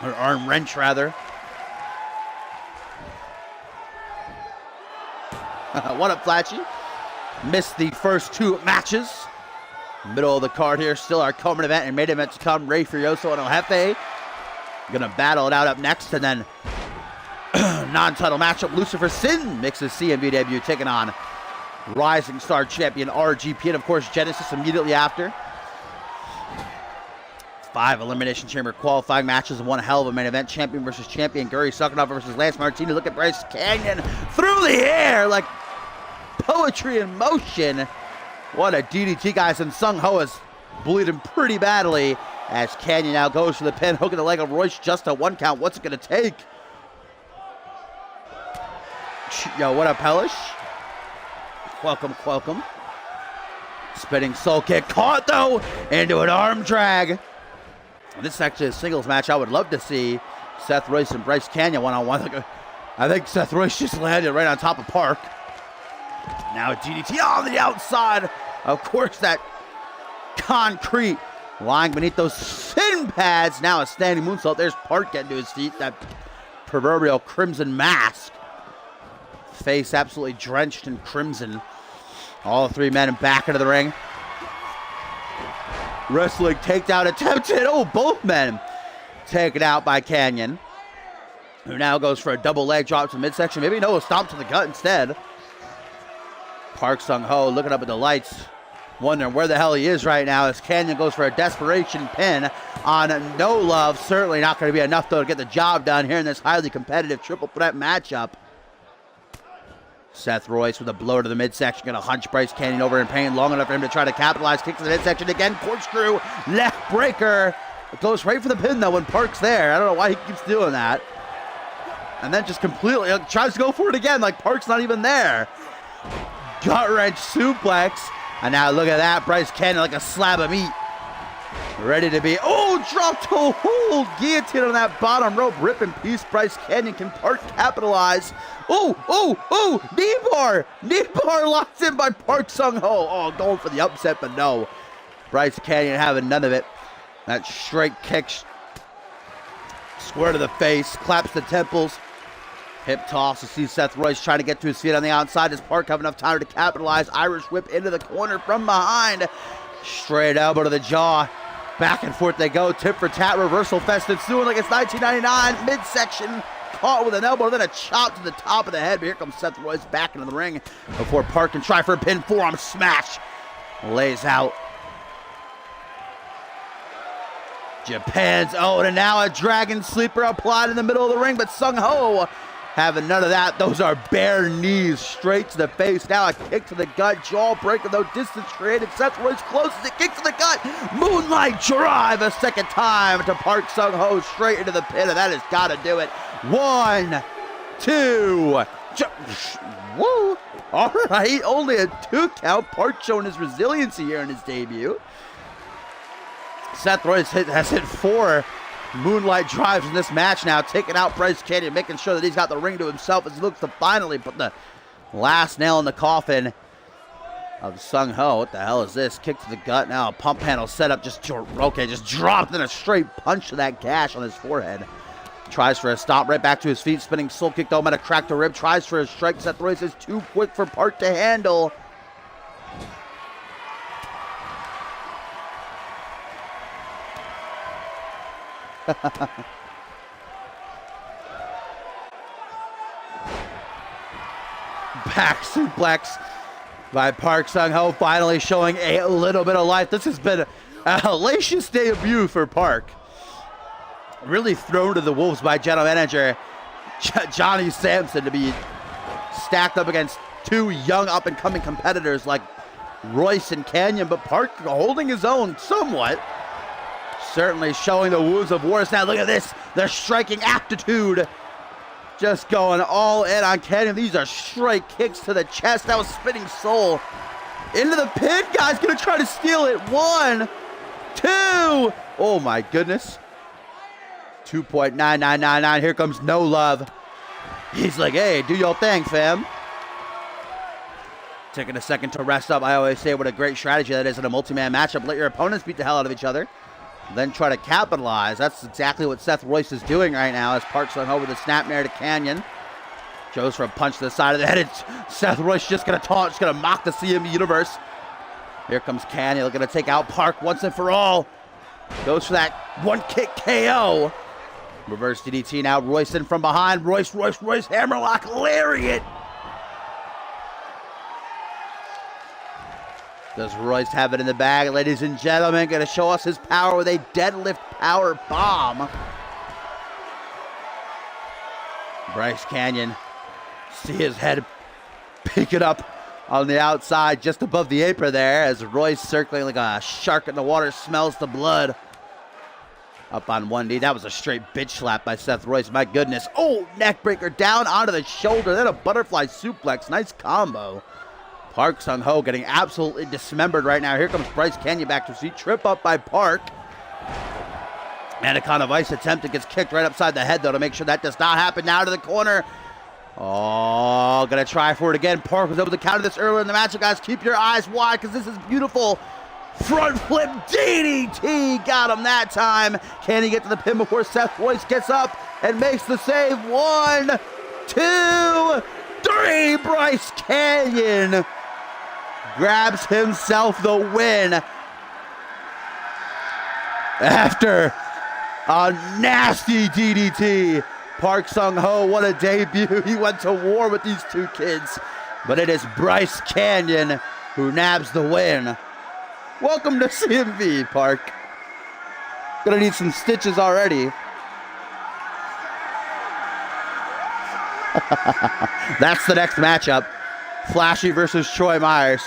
or arm wrench rather. What up, Flashy? Missed the first 2 matches. Middle of the card here, still our co-main event and main event to come. Rey Furioso and El Jefe gonna battle it out up next, and then non-title matchup. Lucifer Sin makes his CMV debut, taking on Rising Star Champion RGP, and of course Genesis immediately after. 5 Elimination Chamber qualifying matches and one hell of a main event. Champion versus champion. Guri Suckanov versus Lance Martini. Look at Bryce Canyon through the air like poetry in motion. What a DDT, guys. And Sung Ho is bleeding pretty badly as Canyon now goes for the pin. Hooking the leg of Royce, just a 1 count. What's it going to take? Yo, what up, Hellish? Welcome, welcome. Spinning soul kick. Caught, though, into an arm drag. This is actually a singles match I would love to see. Seth Royce and Bryce Canyon one-on-one. I think Seth Royce just landed right on top of Park. Now a DDT on the outside. Of course, that concrete lying beneath those shin pads. Now a standing moonsault. There's Park getting to his feet. That proverbial crimson mask. Face absolutely drenched in crimson. All 3 men back into the ring. Wrestling takedown attempted. Oh, both men taken out by Canyon, who now goes for a double leg drop to midsection. Maybe no, a stomp to the gut instead. Park Sung Ho looking up at the lights, wondering where the hell he is right now as Canyon goes for a desperation pin on No Love. Certainly not going to be enough, though, to get the job done here in this highly competitive triple threat matchup. Seth Royce with a blow to the midsection, going to hunch Bryce Canyon over in pain long enough for him to try to capitalize. Kick to the midsection again, corkscrew, left breaker. It goes right for the pin, though, when Park's there. I don't know why he keeps doing that. And then just completely tries to go for it again, like Park's not even there. Gut wrench suplex. And now look at that, Bryce Canyon like a slab of meat. Ready to be, oh, drop toe hold, guillotine on that bottom rope, rip in peace. Bryce Canyon, can Park capitalize? Oh, knee bar locked in by Park Sung Ho. Oh, going for the upset, but no. Bryce Canyon having none of it. That straight kick, square to the face, claps the temples. Hip toss to see Seth Royce trying to get to his feet on the outside. Does Park have enough time to capitalize? Irish whip into the corner from behind. Straight elbow to the jaw. Back and forth they go. Tip for tat. Reversal fest ensuing like it's 1999. Midsection. Caught with an elbow. Then a chop to the top of the head. But here comes Seth Royce back into the ring before Park can try for a pin. Forearm smash. Lays out. Japan's own. And now a dragon sleeper applied in the middle of the ring. But Sung Ho having none of that. Those are bare knees straight to the face. Now a kick to the gut. Jaw breaker, though. Distance created. Seth Royce closes it. Kick to the gut. Moonlight drive a second time to Park Sung Ho straight into the pin. And that has got to do it. 1, 2. Woo. All right. Only a 2 count. Park showing his resiliency here in his debut. Seth Royce has hit 4 moonlight drives in this match now, taking out Bryce Canyon, making sure that he's got the ring to himself as he looks to finally put the last nail in the coffin of Sung Ho. What the hell is this? Kick to the gut. Now a pump handle set up. Just dropped in a straight punch to that gash on his forehead. Tries for a stomp right back to his feet. Spinning soul kick, though, might have cracked a rib. Tries for a strike. Seth Royce is too quick for Park to handle. Back suplex by Park Sung Ho, finally showing a little bit of life. This has been a hellacious debut for Park. Really thrown to the wolves by general manager Johnny Sampson to be stacked up against 2 young up-and-coming competitors like Royce and Canyon, but Park holding his own somewhat. Certainly showing the wounds of wars. Now look at this, their striking aptitude. Just going all in on Canyon. These are straight kicks to the chest. That was spinning soul. Into the pin, guys, gonna try to steal it. 1, 2. Oh my goodness. 2.9999, here comes No Love. He's like, hey, do your thing, fam. Taking a second to rest up. I always say what a great strategy that is in a multi-man matchup. Let your opponents beat the hell out of each other, then try to capitalize. That's exactly what Seth Royce is doing right now as Park Sung Ho with a snapmare to Canyon. Goes for a punch to the side of the head. It's Seth Royce just going to taunt, just going to mock the CMV universe. Here comes Canyon, looking to take out Park once and for all. Goes for that one-kick KO. Reverse DDT now. Royce in from behind. Royce, hammerlock, lariat. Does Royce have it in the bag? Ladies and gentlemen, going to show us his power with a deadlift power bomb. Bryce Canyon, see his head pick it up on the outside just above the apron there as Royce circling like a shark in the water, smells the blood. Up on one knee. That was a straight bitch slap by Seth Royce. My goodness. Oh, neck breaker down onto the shoulder. Then a butterfly suplex. Nice combo. Park Sung-ho getting absolutely dismembered right now. Here comes Bryce Canyon back to his feet. Trip up by Park. Anaconda Vice attempt. It gets kicked right upside the head, though, to make sure that does not happen. Now to the corner. Oh, gonna try for it again. Park was able to counter this earlier in the match. Guys, keep your eyes wide because this is beautiful. Front flip DDT. Got him that time. Can he get to the pin before Seth Royce gets up and makes the save? 1, 2, 3. Bryce Canyon grabs himself the win after a nasty DDT. Park Sung-ho, what a debut. He went to war with these two kids. But it is Bryce Canyon who nabs the win. Welcome to CMV, Park. Gonna need some stitches already. That's the next matchup. Flashy versus Troy Myers.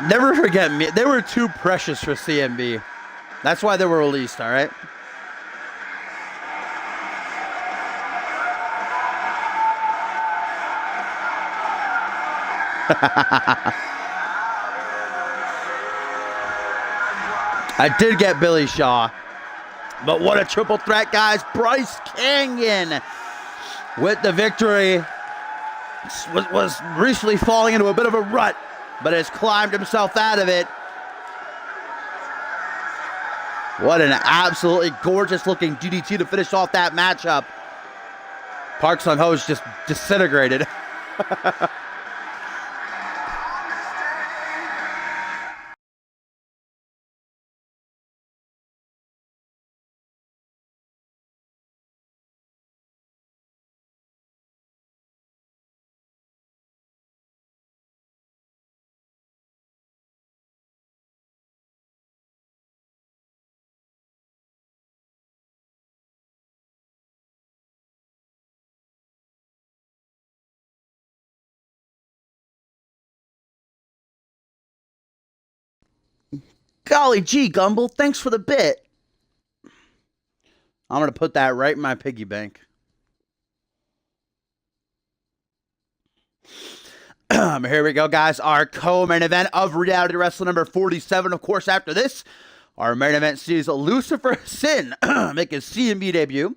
Never forget me. They were too precious for CMV. That's why they were released, all right? I did get Billy Shaw. But what a triple threat, guys. Bryce Canyon with the victory. Was recently falling into a bit of a rut, but has climbed himself out of it. What an absolutely gorgeous looking DDT to finish off that matchup. Park Sung-ho's just disintegrated. Golly gee, Gumble, thanks for the bit. I'm going to put that right in my piggy bank. Here we go, guys. Our co-main event of Reality Wrestling number 47. Of course, after this, our main event sees Lucifer Sin make his CMV debut,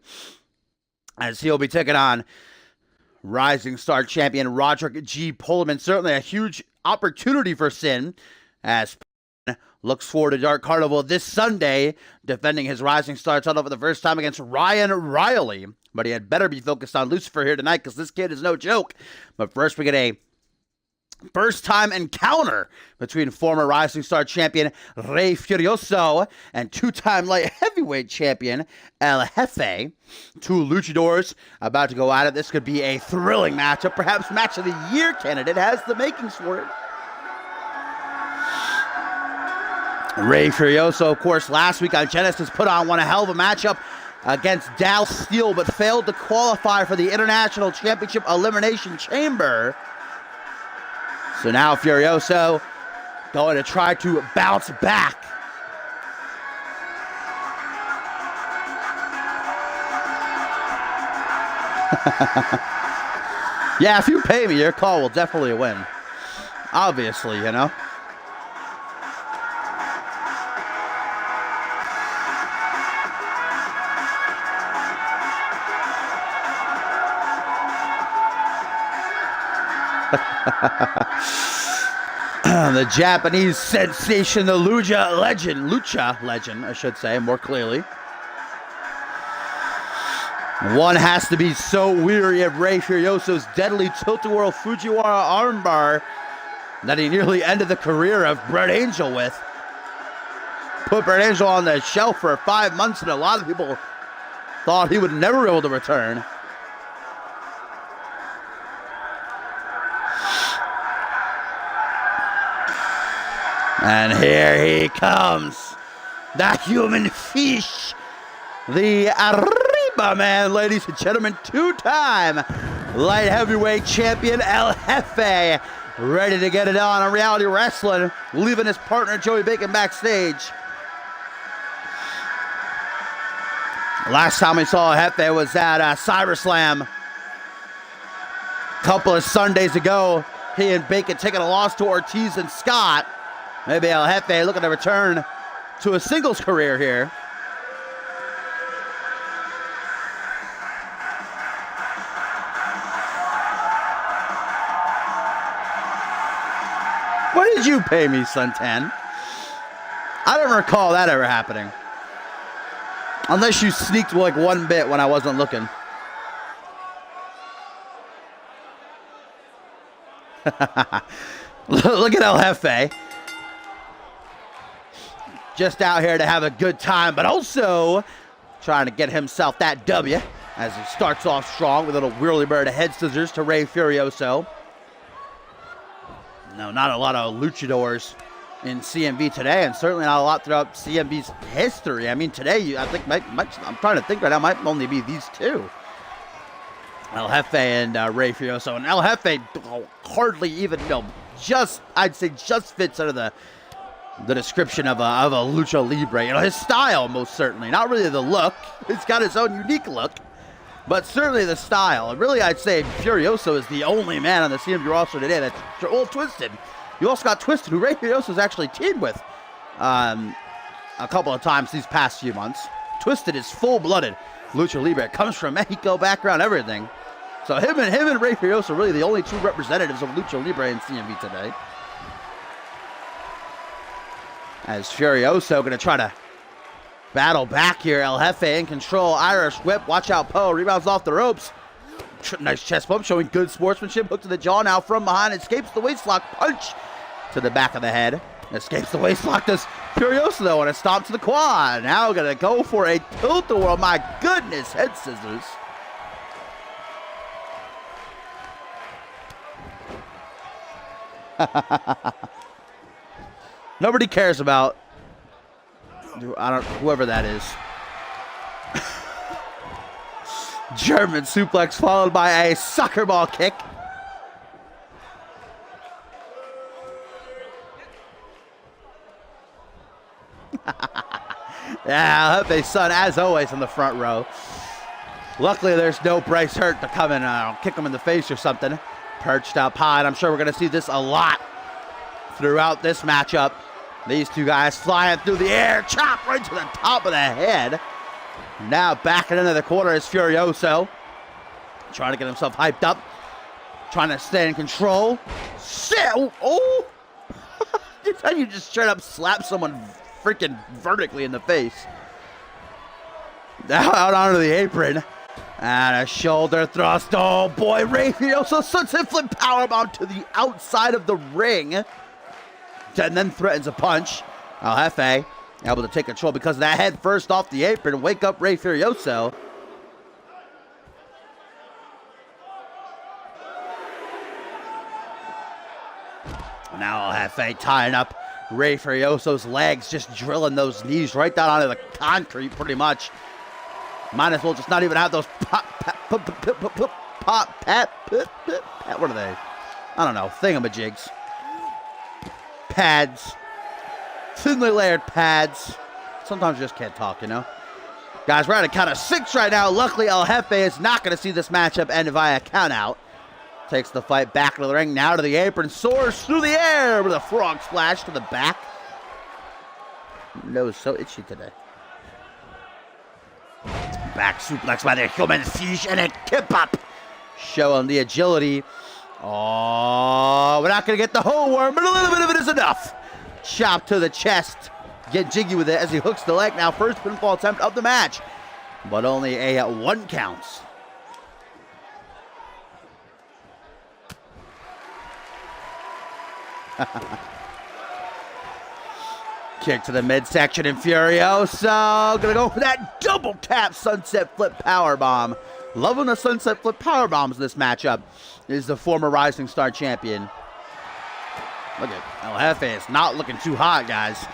as he'll be taking on Rising Star champion Roderick G. Pullman. Certainly a huge opportunity for Sin, as looks forward to Dark Carnival this Sunday, defending his Rising Star title for the first time against Ryan Riley. But he had better be focused on Lucifer here tonight, because this kid is no joke. But first, we get a first-time encounter between former Rising Star champion Rey Furioso and two-time light heavyweight champion El Jefe. Two luchadors about to go at it. This could be a thrilling matchup, perhaps match of the year candidate. Has the makings for it. Rey Furioso, of course, last week on Genesis put on one hell of a matchup against Dal Steele, but failed to qualify for the International Championship Elimination Chamber. So now Furioso going to try to bounce back. Yeah, if you pay me, your call will definitely win. Obviously, you know. The Japanese sensation, the Lucha legend, I should say, more clearly. One has to be so weary of Rey Furioso's deadly tilt-a-whirl Fujiwara armbar that he nearly ended the career of Brett Angel with. Put Brett Angel on the shelf for 5 months, and a lot of people thought he would never be able to return. And here he comes, the human fish, the Arriba Man, ladies and gentlemen, two-time light heavyweight champion El Jefe, ready to get it on Reality Wrestling, leaving his partner Joey Bacon backstage. Last time we saw El Jefe was at CyberSlam a couple of Sundays ago. He and Bacon taking a loss to Ortiz and Scott. Maybe El Jefe looking to return to a singles career here. What did you pay me, Suntan? I don't recall that ever happening. Unless you sneaked like one bit when I wasn't looking. Look at El Jefe. Just out here to have a good time, but also trying to get himself that W as he starts off strong with a little whirly bird head scissors to Rey Furioso. No, not a lot of luchadors in CMV today, and certainly not a lot throughout CMV's history. I mean, today, I think, I'm trying to think right now, might only be these two. El Jefe and Rey Furioso. And El Jefe hardly even, I'd say just fits under the description of a lucha libre. His style, most certainly. Not really the look. He's got his own unique look, but certainly the style. And really, I'd say Furioso is the only man on the CMV roster today that's Twisted. You also got Twisted, who Rey Furioso's actually teamed with a couple of times these past few months. Twisted is full-blooded lucha libre. Comes from Mexico background, everything. So him and Rey Furioso are really the only two representatives of lucha libre in CMV today. As Furioso going to try to battle back here. El Jefe in control. Irish whip. Watch out, Poe. Rebounds off the ropes. Nice chest bump showing good sportsmanship. Hook to the jaw now from behind. Escapes the waistlock. Punch to the back of the head. Escapes the waistlock. Does Furioso though, and a stomp to the quad. Now going to go for a tilt-a-whirl. My goodness. Head scissors. Nobody cares about whoever that is. German suplex followed by a soccer ball kick. Yeah, Jefe's son, as always, in the front row. Luckily, there's no Bryce Hurt to come and kick him in the face or something. Perched up high, and I'm sure we're going to see this a lot throughout this matchup. These two guys flying through the air, chop right to the top of the head. Now backing into the corner is Furioso. Trying to get himself hyped up. Trying to stay in control. Oh! You just straight up slap someone freaking vertically in the face. Now out onto the apron. And a shoulder thrust. Oh boy, Rey Furioso sunset flip powerbomb to the outside of the ring. And then threatens a punch. El Jefe able to take control because of that head first off the apron. Wake up Rey Furioso. Now El Jefe tying up Rey Furioso's legs, just drilling those knees right down onto the concrete pretty much. Might as well just not even have those what are they? I don't know, thingamajigs. Pads. Thinly layered pads. Sometimes you just can't talk, Guys, we're at a count of 6 right now. Luckily, El Jefe is not going to see this matchup end via count out. Takes the fight back into the ring, now to the apron. Soars through the air with a frog splash to the back. Nose so itchy today. Back suplex by the human fish and a kip up. Showing the agility Oh, we're not going to get the whole worm, but a little bit of it is enough. Chop to the chest. Get jiggy with it as he hooks the leg. Now first pinfall attempt of the match, but only a 1 count. Kick to the midsection and Furioso gonna go for that double tap sunset flip power bomb. Loving the sunset flip power bombs in this matchup is the former Rising Star champion. Look at El Jefe is not looking too hot, guys.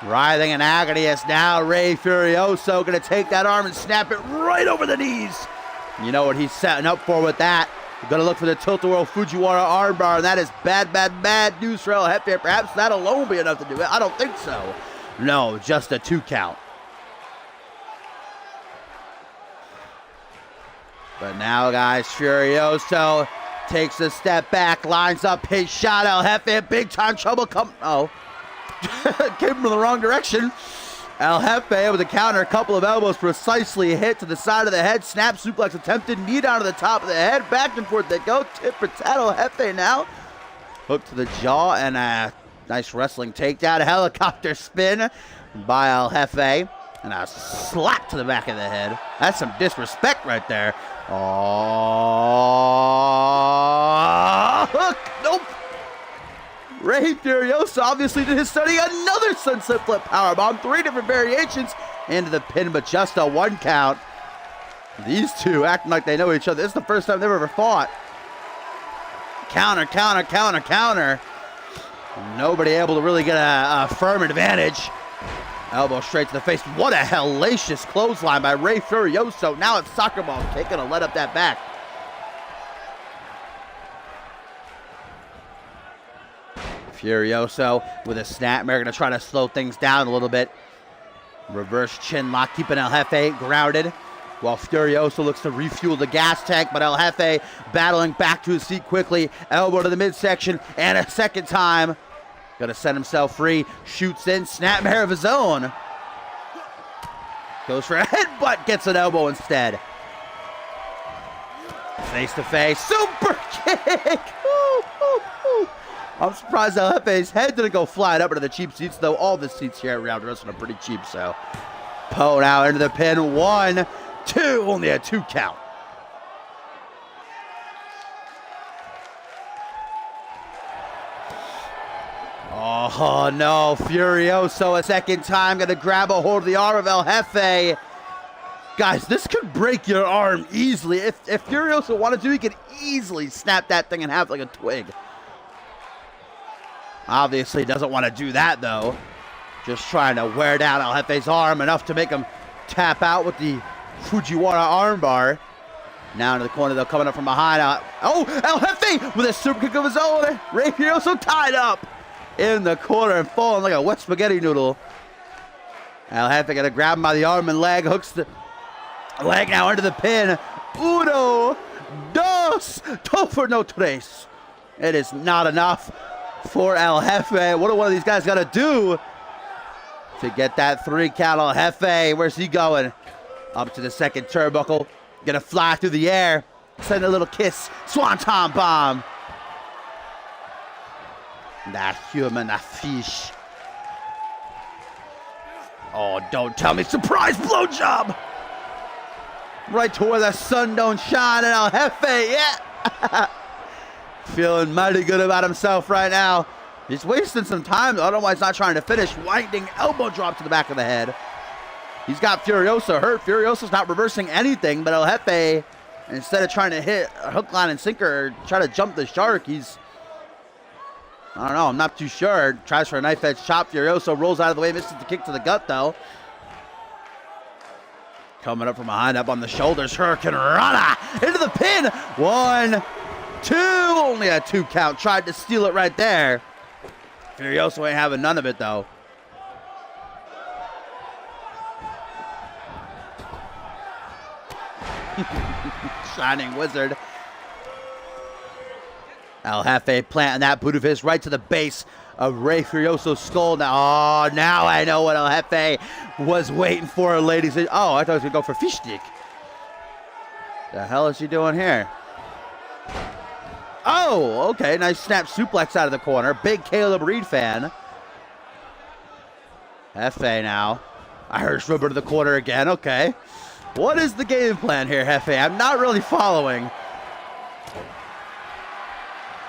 Writhing in agony as now Rey Furioso gonna take that arm and snap it right over the knees. You know what he's setting up for with that. We're gonna look for the tilt-a-whirl Fujiwara armbar, and that is bad, bad, bad news for El Jefe. Perhaps that alone will be enough to do it. I don't think so. No, just a 2 count. But now, guys, Furioso takes a step back, lines up his shot. El Jefe, big time trouble. Came from the wrong direction. El Jefe able to counter a couple of elbows, precisely hit to the side of the head. Snap suplex attempted, knee down to the top of the head. Back and forth they go. Tip for tat. El Jefe now. Hook to the jaw and a nice wrestling takedown. A helicopter spin by El Jefe. And a slap to the back of the head. That's some disrespect right there. Oh, hook. Nope. Rey Furioso obviously did his study. Another sunset flip powerbomb. 3 different variations into the pin, but just a 1 count. These two acting like they know each other. This is the first time they've ever fought. Counter, counter, counter, counter. Nobody able to really get a firm advantage. Elbow straight to the face. What a hellacious clothesline by Rey Furioso. Now it's soccer ball kick, gonna let up that back. Furioso with a snapmare, gonna try to slow things down a little bit. Reverse chin lock, keeping El Jefe grounded, while Furioso looks to refuel the gas tank, but El Jefe battling back to his feet quickly. Elbow to the midsection, and a second time. Gonna set himself free, shoots in, snapmare of his own. Goes for a headbutt, gets an elbow instead. Face to face, super kick! Woo, woo, woo. I'm surprised El Jefe's head didn't go flying up into the cheap seats, though all the seats here at Round Wrestling are pretty cheap, so. Poe now into the pin. 1, 2, only a 2 count. Oh no, Furioso a second time, gonna grab a hold of the arm of El Jefe. Guys, this could break your arm easily. If Furioso wanted to, he could easily snap that thing in half like a twig. Obviously doesn't want to do that though. Just trying to wear down El Jefe's arm enough to make him tap out with the Fujiwara armbar. Now into the corner, they're coming up from behind. Oh, El Jefe with a super kick of his own. Rey Furioso tied up in the corner and falling like a wet spaghetti noodle. El Jefe gonna grab him by the arm and leg, hooks the leg now into the pin. 1, 2, for no tres. It is not enough for El Jefe. What do one of these guys gotta do to get that 3 count? El Jefe, where's he going? Up to the second turnbuckle. Gonna fly through the air. Send a little kiss. Swanton bomb. That human, that fish. Oh, don't tell me. Surprise blowjob. Right to where the sun don't shine. And El Jefe, yeah. Feeling mighty good about himself right now. He's wasting some time, otherwise not trying to finish. Winding elbow drop to the back of the head. He's got Furioso hurt. Furioso's not reversing anything, but El Jefe, instead of trying to hit a hook, line, and sinker, or try to jump the shark, he's, I don't know, I'm not too sure. Tries for a knife edge chop. Furioso rolls out of the way, misses the kick to the gut, though. Coming up from behind, up on the shoulders. Hurricane Rana into the pin. 1, 2, only a 2 count. Tried to steal it right there. Furioso ain't having none of it, though. Shining Wizard. El Jefe planting that boot of his right to the base of Rey Furioso's skull. Now, now I know what El Jefe was waiting for, ladies. Oh, I thought he was going to go for fish stick. The hell is he doing here? Oh, okay. Nice snap suplex out of the corner. Big Caleb Reed fan. Hefe now. Irish rubber to the corner again. Okay. What is the game plan here, Hefe? I'm not really following.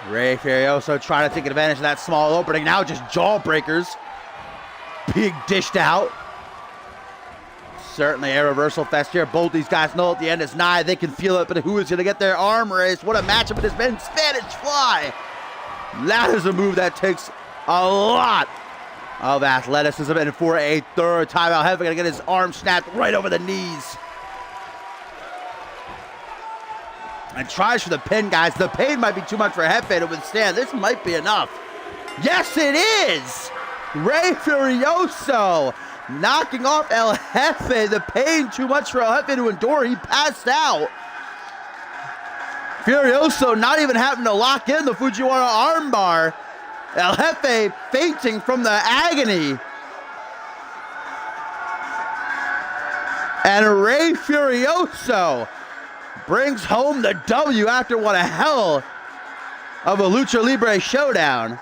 Ray Furioso trying to take advantage of that small opening. Now just jawbreakers being dished out. Certainly a reversal fest here. Both these guys know at the end is nigh. They can feel it, but who is going to get their arm raised? What a matchup it has been. Spanish Fly. That is a move that takes a lot of athleticism. And for a third timeout, Hefe going to get his arm snapped right over the knees. And tries for the pin, guys. The pain might be too much for Hefe to withstand. This might be enough. Yes, it is! Ray Furioso knocking off El Jefe. The pain too much for El Jefe to endure. He passed out. Furioso not even having to lock in the Fujiwara armbar. El Jefe fainting from the agony. And Ray Furioso brings home the W after what a hell of a Lucha Libre showdown.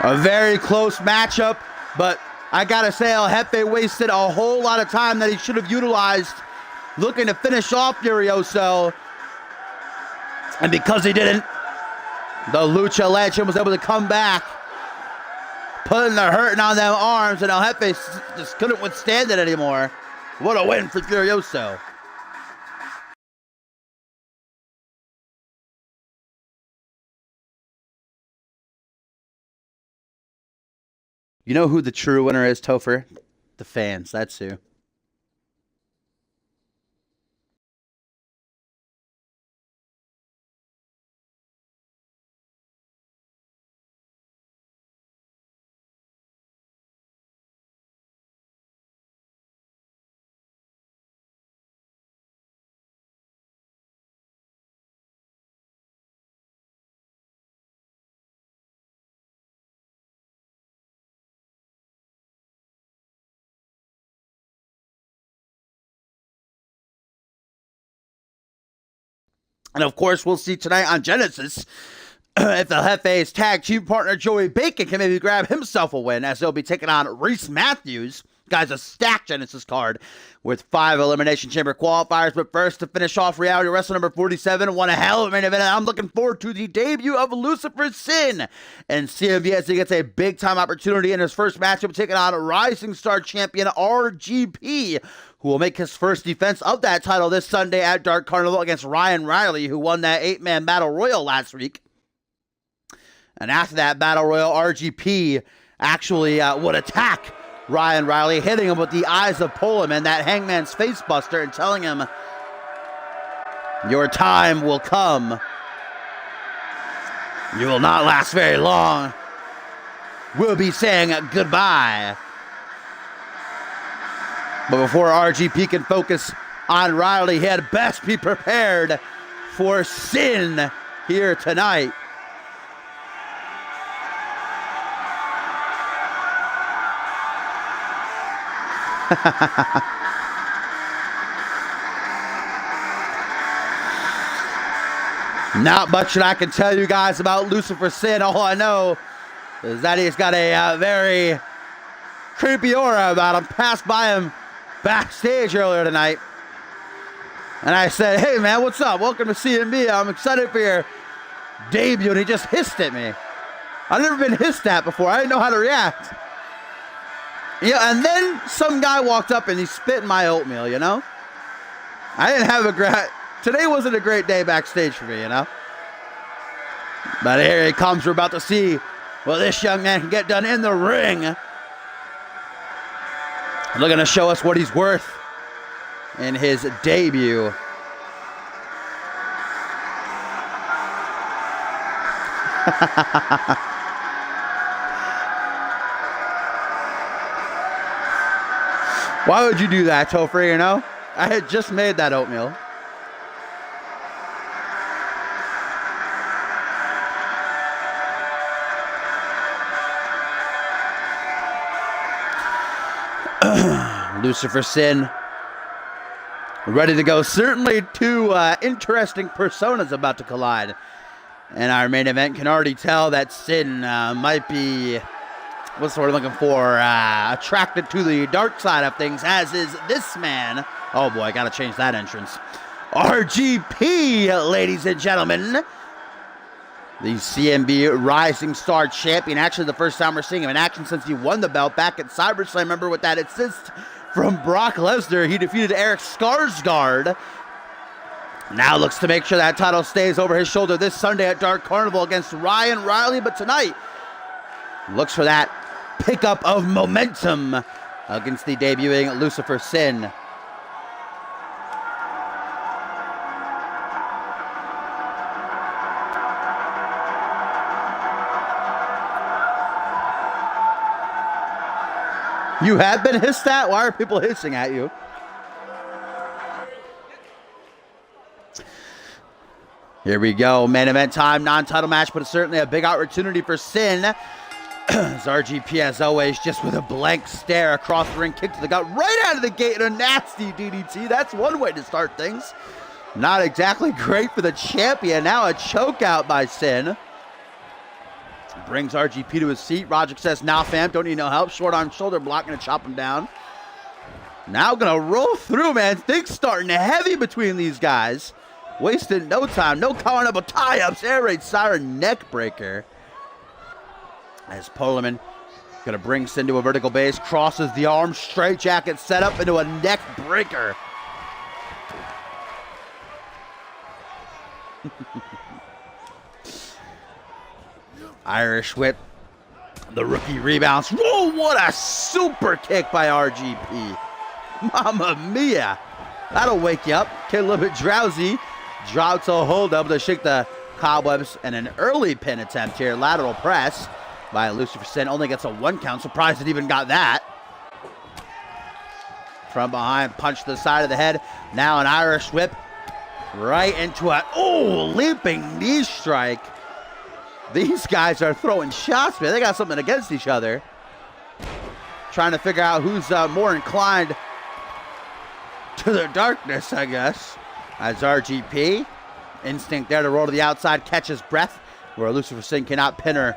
A very close matchup, but I gotta say El Jefe wasted a whole lot of time that he should have utilized looking to finish off Furioso. And because he didn't, the Lucha legend was able to come back, putting the hurting on them arms, and El Jefe just couldn't withstand it anymore. What a win for Furioso. You know who the true winner is, Topher? The fans, that's who. And of course, we'll see tonight on Genesis if El Jefe's tag team partner Joey Bacon can maybe grab himself a win, as they'll be taking on Reese Matthews. Guys, a stacked Genesis card with 5 Elimination Chamber qualifiers. But first, to finish off Reality Wrestling number 47, one a hell of a main event. I'm looking forward to the debut of Lucifer Sin. And CMV as he gets a big-time opportunity in his first matchup, taking on Rising Star champion RGP, who will make his first defense of that title this Sunday at Dark Carnival against Ryan Riley, who won that 8-man Battle Royal last week. And after that Battle Royal, RGP actually would attack Ryan Riley, hitting him with the Eyes of Pullum and that Hangman's Face Buster and telling him, your time will come. You will not last very long. We'll be saying goodbye. But before RGP can focus on Riley, he had best be prepared for Sin here tonight. Not much that I can tell you guys about Lucifer Sin. All I know is that he's got a very creepy aura about him. Passed by him backstage earlier tonight, and I said, hey man, what's up? Welcome to CMV. I'm excited for your debut. And he just hissed at me. I've never been hissed at before. I didn't know how to react. Yeah, and then some guy walked up and he spit in my oatmeal, you know? I didn't have a great... Today wasn't a great day backstage for me, you know? But here he comes. We're about to see what this young man can get done in the ring. They're going to show us what he's worth in his debut. Why would you do that, Topher, you know? I had just made that oatmeal. Lucifer Sin ready to go. Certainly two interesting personas about to collide. And our main event can already tell that Sin might be, what's the word I'm looking for, attracted to the dark side of things, as is this man. Oh boy, I gotta change that entrance. RGP, ladies and gentlemen. The CMV Rising Star Champion. Actually, the first time we're seeing him in action since he won the belt back at SummerSlam. Remember with that assist from Brock Lesnar, he defeated Eric Skarsgård. Now looks to make sure that title stays over his shoulder this Sunday at Dark Carnival against Ryan Riley. But tonight, looks for that pickup of momentum against the debuting Lucifer Sin. You have been hissed at? Why are people hissing at you? Here we go. Main event time, non-title match, but it's certainly a big opportunity for Sin. As RGP, as always, just with a blank stare across the ring, kick to the gut, right out of the gate, and a nasty DDT. That's one way to start things. Not exactly great for the champion. Now a choke out by Sin. Brings RGP to his seat. Roderick says, now fam, don't need no help. Short arm shoulder block, gonna chop him down. Now gonna roll through, man. Things starting heavy between these guys. Wasting no time. No covering up of tie-ups. Air raid siren neck breaker. As Poleman gonna bring Sin to a vertical base. Crosses the arm. Straight jacket set up into a neck breaker. Irish whip. The rookie rebounds. Whoa, what a super kick by RGP. Mamma mia. That'll wake you up. Get a little bit drowsy. Drop to a hold up to shake the cobwebs. And an early pin attempt here. Lateral press by Lucifer Sin. Only gets a 1 count. Surprised it even got that. From behind. Punch to the side of the head. Now an Irish whip. Right into a, leaping knee strike. These guys are throwing shots, man. They got something against each other. Trying to figure out who's more inclined to the darkness, I guess. As RGP, instinct there to roll to the outside, catch his breath, where Lucifer Sin cannot pin or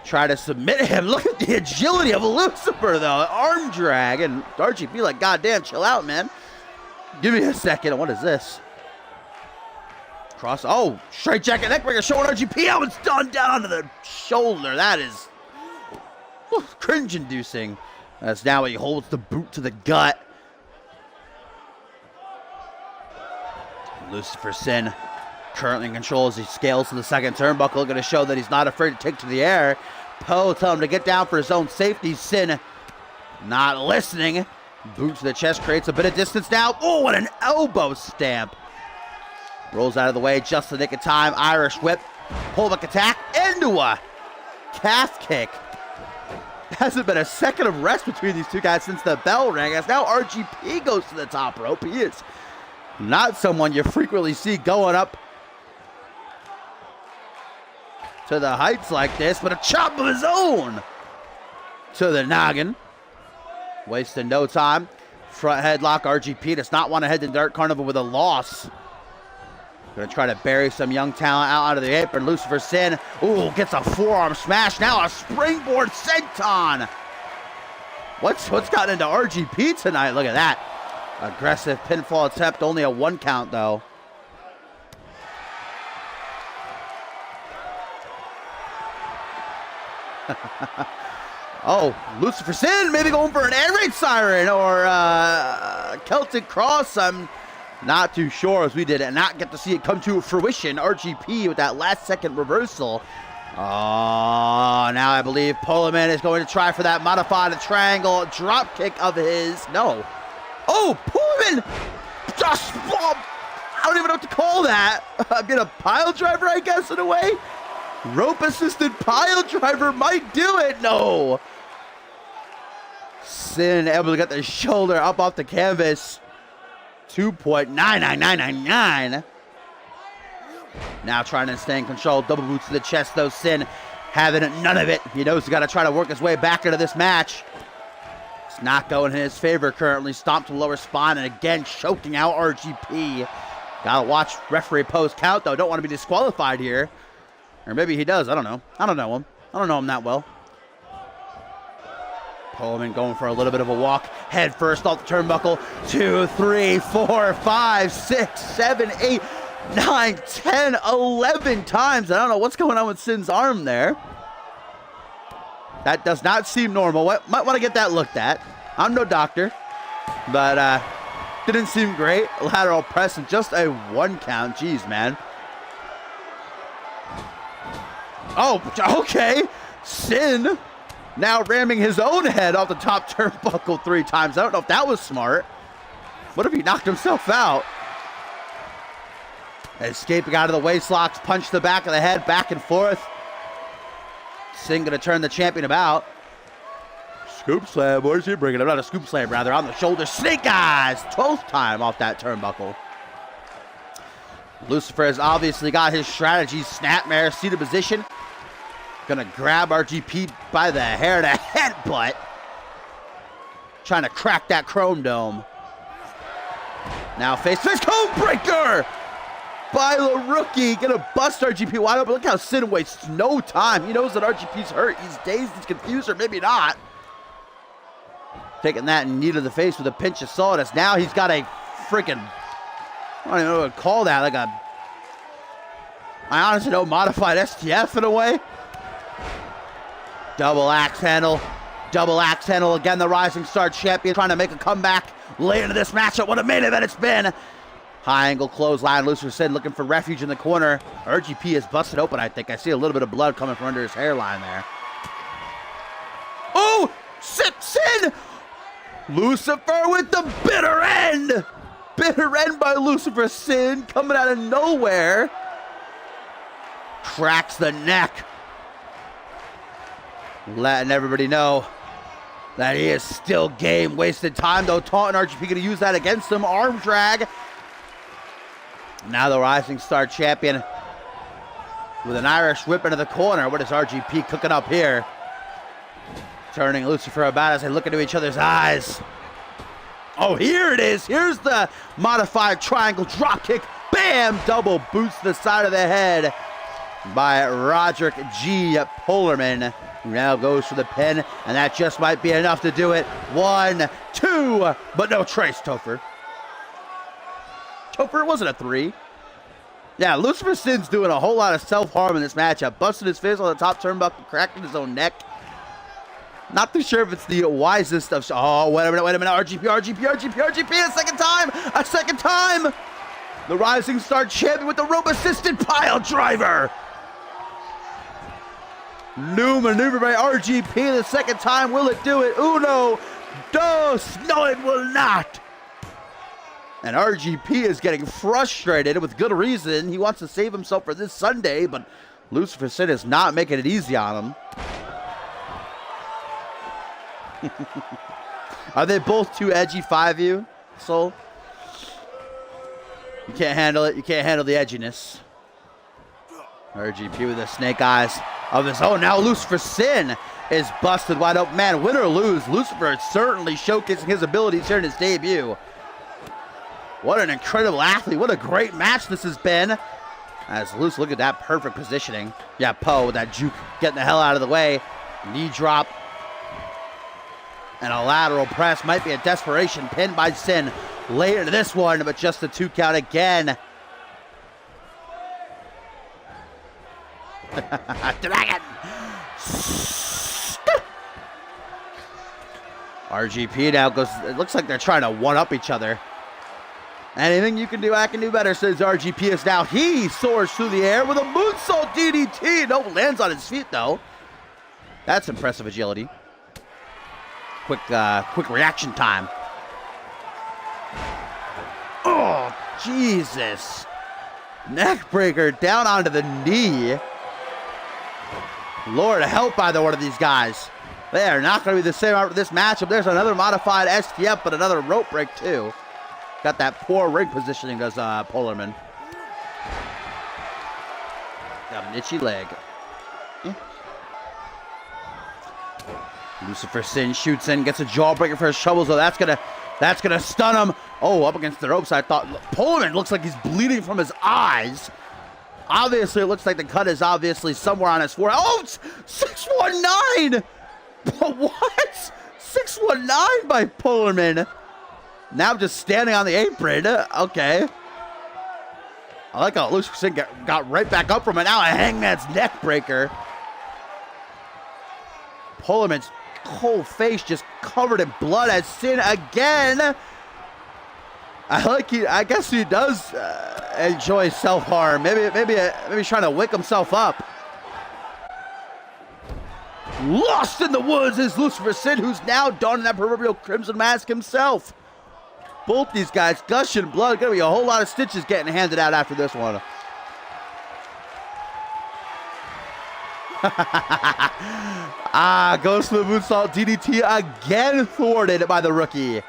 try to submit him. Look at the agility of Lucifer, though. Arm drag, and RGP like, goddamn, chill out, man. Give me a second. What is this? Cross. Oh, straight jacket neckbreaker showing RGP how it's done down onto the shoulder. That is cringe-inducing. As now he holds the boot to the gut. Lucifer Sin currently in control as he scales to the second turnbuckle. Going to show that he's not afraid to take to the air. Poe tell him to get down for his own safety. Sin not listening. Boot to the chest creates a bit of distance now. Oh, what an elbow stamp. Rolls out of the way just the nick of time. Irish whip. Pullback attack into a calf kick. Hasn't been a second of rest between these two guys since the bell rang. As now RGP goes to the top rope. He is not someone you frequently see going up to the heights like this, but a chop of his own to the noggin. Wasting no time. Front headlock. RGP does not want to head to Dark Carnival with a loss. Gonna try to bury some young talent out onto the apron. Lucifer Sin, gets a forearm smash. Now a springboard senton. What's gotten into RGP tonight? Look at that. Aggressive pinfall attempt. Only a 1 count, though. Lucifer Sin maybe going for an air raid siren or Celtic Cross. I'm not too sure, as we did not get to see it come to fruition. RGP with that last-second reversal. Now I believe Poleman is going to try for that modified triangle drop kick of his. No. Poleman just, I don't even know what to call that. Get a pile driver, I guess, in a way. Rope-assisted pile driver might do it. No. Sin able to get the shoulder up off the canvas. 2.99999. Now trying to stay in control. Double boots to the chest, though. Sin having none of it. He knows he's got to try to work his way back into this match. It's not going in his favor currently. Stomped to the lower spine and again choking out RGP. Gotta watch referee post count though. Don't want to be disqualified here. Or maybe he does. I don't know. I don't know him. I don't know him that well. Polerman going for a little bit of a walk. Head first off the turnbuckle. 2, 3, 4, 5, 6, 7, 8, 9, 10, 11 times. I don't know what's going on with Sin's arm there. That does not seem normal. Might want to get that looked at. I'm no doctor, but didn't seem great. Lateral press and just a 1 count. Jeez, man. Oh, okay. Sin now ramming his own head off the top turnbuckle 3 times. I don't know if that was smart. What if he knocked himself out? Escaping out of the waist locks, punch the back of the head, back and forth. Sin gonna turn the champion about. Scoop slam, where's he bringing him? Not a scoop slam, rather, on the shoulder. Snake eyes, 12th time off that turnbuckle. Lucifer has obviously got his strategy. Snapmare, seated position. Gonna grab RGP by the hair to headbutt. Trying to crack that chrome dome. Now face cone breaker by the rookie. Gonna bust RGP wide open. Look how Sin wastes no time. He knows that RGP's hurt. He's dazed, he's confused, or maybe not. Taking that knee to the face with a pinch of salt, as now he's got a freaking, I don't even know what to call that, like a, I honestly don't, modified STF in a way. Double axe handle again. The Rising Star champion trying to make a comeback late into this matchup. What a main event it's been. High angle clothesline. Lucifer Sin looking for refuge in the corner. RGP is busted open, I think. I see a little bit of blood coming from under his hairline there. Oh, Sin! Lucifer with the bitter end. Bitter end by Lucifer Sin coming out of nowhere. Cracks the neck. Letting everybody know that he is still game. Wasted time though. Taunting RGP, going to use that against him. Arm drag. Now the Rising Star champion with an Irish whip into the corner. What is RGP cooking up here? Turning Lucifer about as they look into each other's eyes. Oh, here it is. Here's the modified triangle drop kick. Bam! Double boots to the side of the head by Roderick G. Polerman. Now goes for the pin, and that just might be enough to do it. 1, 2, but no trace, Topher. Topher, it wasn't a 3. Yeah, Lucifer Sin's doing a whole lot of self-harm in this matchup. Busting his fist on the top turnbuckle, cracking his own neck. Not too sure if it's the wisest of... Oh, wait a minute. RGP, a second time. The Rising Star champion with the rope-assisted pile driver. New maneuver by RGP the second time. Will it do it? Uno, dos. No, it will not. And RGP is getting frustrated with good reason. He wants to save himself for this Sunday, but Lucifer Sin is not making it easy on him. Are they both too edgy, 5U, Soul? You can't handle it. You can't handle the edginess. RGP with the snake eyes of his own. Now Lucifer Sin is busted wide open. Man, win or lose, Lucifer is certainly showcasing his abilities here in his debut. What an incredible athlete. What a great match this has been. As Luce, look at that perfect positioning. Yeah, Poe with that juke getting the hell out of the way. Knee drop. And a lateral press. Might be a desperation pin by Sin. Late into this one, but just a 2 count again. Dragon. RGP now goes. It looks like they're trying to one-up each other. Anything you can do, I can do better, says RGP. Is now he soars through the air with a moonsault DDT. No, lands on his feet though. That's impressive agility. Quick reaction time. Oh, Jesus. Neck breaker down onto the knee. Lord help either one of these guys. They are not going to be the same after this matchup. There's another modified STF, but another rope break too. Got that poor ring positioning, does Polerman. Got an itchy leg. Lucifer Sin shoots in, gets a jawbreaker for his trouble, so that's gonna stun him. Oh, up against the ropes. I thought Pullman looks like he's bleeding from his eyes. Obviously, it looks like the cut is obviously somewhere on his forehead. Oh, it's 619! What? 619 by Pullman. Now just standing on the apron. Okay. I like how Lucifer Sin got right back up from it. Now a Hangman's neck breaker. Pullman's whole face just covered in blood as Sin again. I guess he does enjoy self-harm. Maybe he's trying to wake himself up. Lost in the woods is Lucifer Sin, who's now donning that proverbial crimson mask himself. Both these guys gushing blood. Gonna be a whole lot of stitches getting handed out after this one. Goes to the moonsault DDT again, thwarted by the rookie.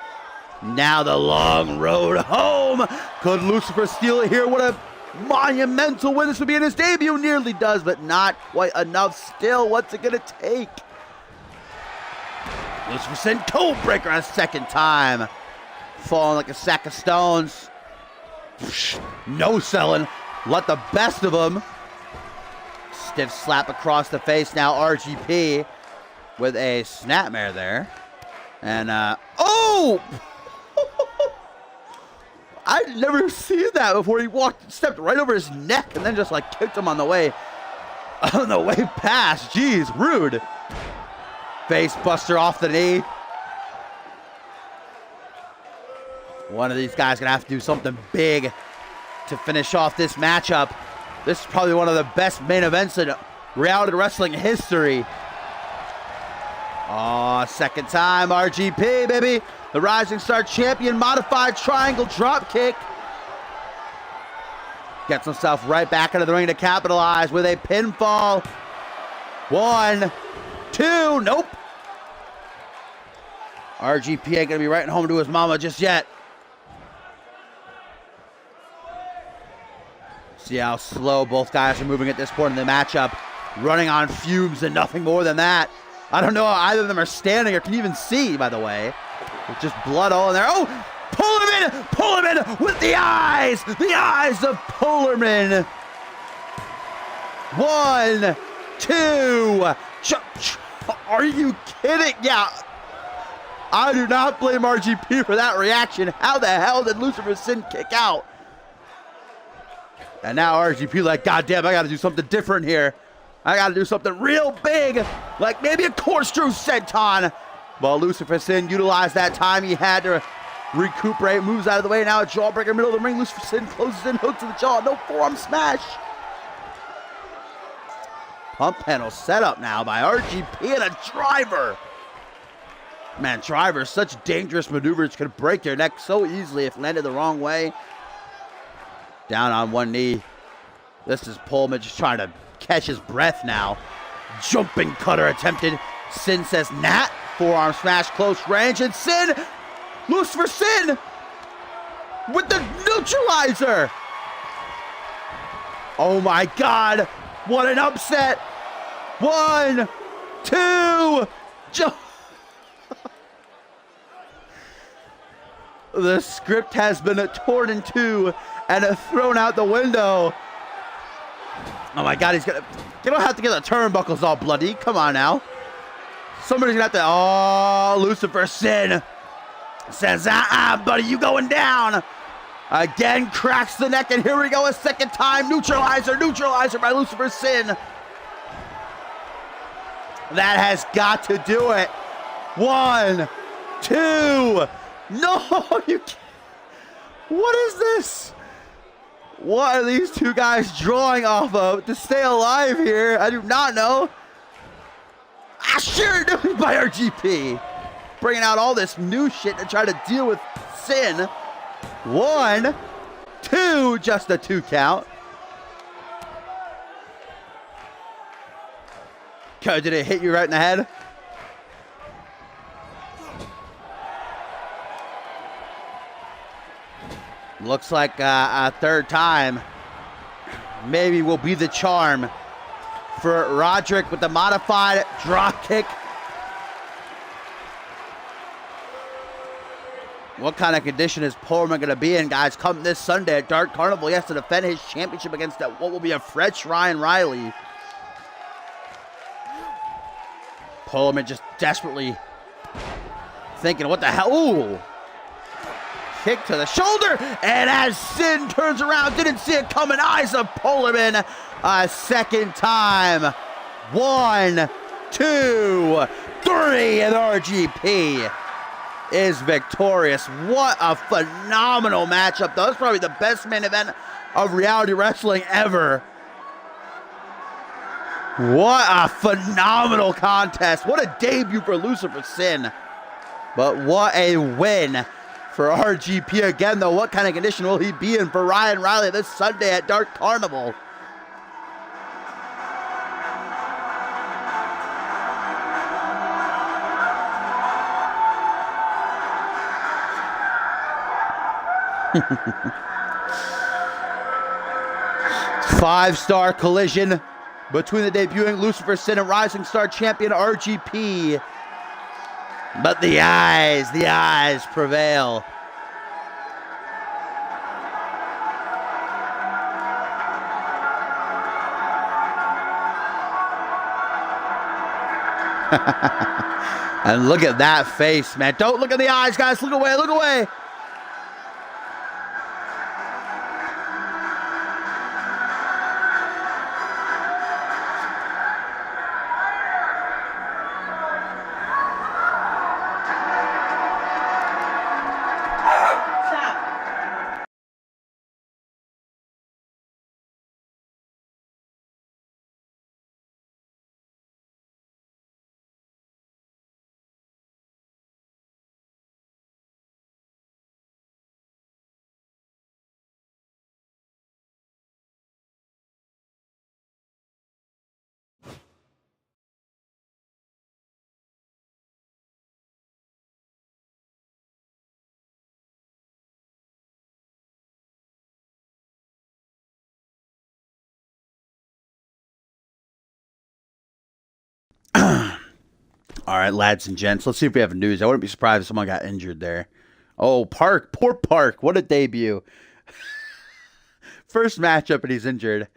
Now the long road home. Could Lucifer steal it here? What a monumental win this would be in his debut. Nearly does, but not quite enough still. What's it gonna take? Lucifer Sin code breaker a second time. Falling like a sack of stones. No selling. Let the best of them. Stiff slap across the face. Now RGP with a snapmare there. And, oh! I'd never seen that before. He stepped right over his neck and then just like kicked him on the way past. Jeez, rude. Face buster off the knee. One of these guys gonna have to do something big to finish off this matchup. This is probably one of the best main events in reality wrestling history. Oh, second time RGP, baby. The Rising Star Champion, modified triangle drop kick. Gets himself right back into the ring to capitalize with a pinfall. 1, 2, nope. RGP ain't gonna be writing home to his mama just yet. See how slow both guys are moving at this point in the matchup. Running on fumes and nothing more than that. I don't know how either of them are standing or can even see, by the way. With just blood all in there. Oh, Pullman with the eyes of Pullerman. 1, 2. Are you kidding? Yeah. I do not blame RGP for that reaction. How the hell did Lucifer Sin kick out? And now RGP like, God damn, I got to do something different here. I got to do something real big, like maybe a corkscrew senton. Well, Lucifer Sin utilized that time he had to recuperate, moves out of the way. Now a jawbreaker, middle of the ring. Lucifer Sin closes in, hook to the jaw. No forearm smash. Pump panel set up now by RGP and a driver. Man, drivers, such dangerous maneuvers, could break your neck so easily if landed the wrong way. Down on one knee. This is Pullman just trying to catch his breath now. Jumping cutter attempted. Sin says Nat. Forearm smash, close range, and Sin, Lucifer Sin with the neutralizer. Oh my God, what an upset. 1, 2, the script has been torn in two and thrown out the window. Oh my God, you don't have to get the turnbuckles all bloody. Come on now. Somebody's gonna have to, oh, Lucifer Sin says, buddy, you going down. Again, cracks the neck, and here we go a second time. Neutralizer by Lucifer Sin. That has got to do it. 1, 2. No, you can't. What is this? What are these two guys drawing off of to stay alive here? I do not know. Sure do by RGP. Bringing out all this new shit to try to deal with Sin. 1, 2, just a 2 count. Okay, did it hit you right in the head? Looks like a third time maybe will be the charm for Roderick with the modified drop kick. What kind of condition is Pullman going to be in, guys, come this Sunday at Dark Carnival? He has to defend his championship against what will be a fresh Ryan Riley. Pullman just desperately thinking, what the hell? Ooh. Kick to the shoulder, and as Sin turns around, didn't see it coming. Eyes of Pullman a second time. 1, 2, 3, and RGP is victorious. What a phenomenal matchup, though. That's probably the best main event of reality wrestling ever. What a phenomenal contest. What a debut for Lucifer Sin. But what a win for RGP again, though. What kind of condition will he be in for Ryan Riley this Sunday at Dark Carnival? Five-star collision between the debuting Lucifer Sin and Rising Star champion RGP. But the eyes prevail. And look at that face, man. Don't look at the eyes, guys. Look away, look away. All right, lads and gents, let's see if we have news. I wouldn't be surprised if someone got injured there. Oh, Park. Poor Park. What a debut. First matchup, and he's injured.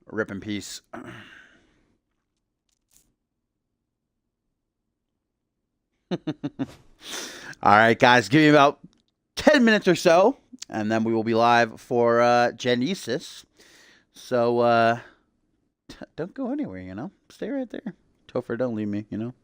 Rip in peace. All right, guys, give me about 10 minutes or so, and then we will be live for Genesis. So, don't go anywhere, you know? Stay right there. Topher, don't leave me, you know?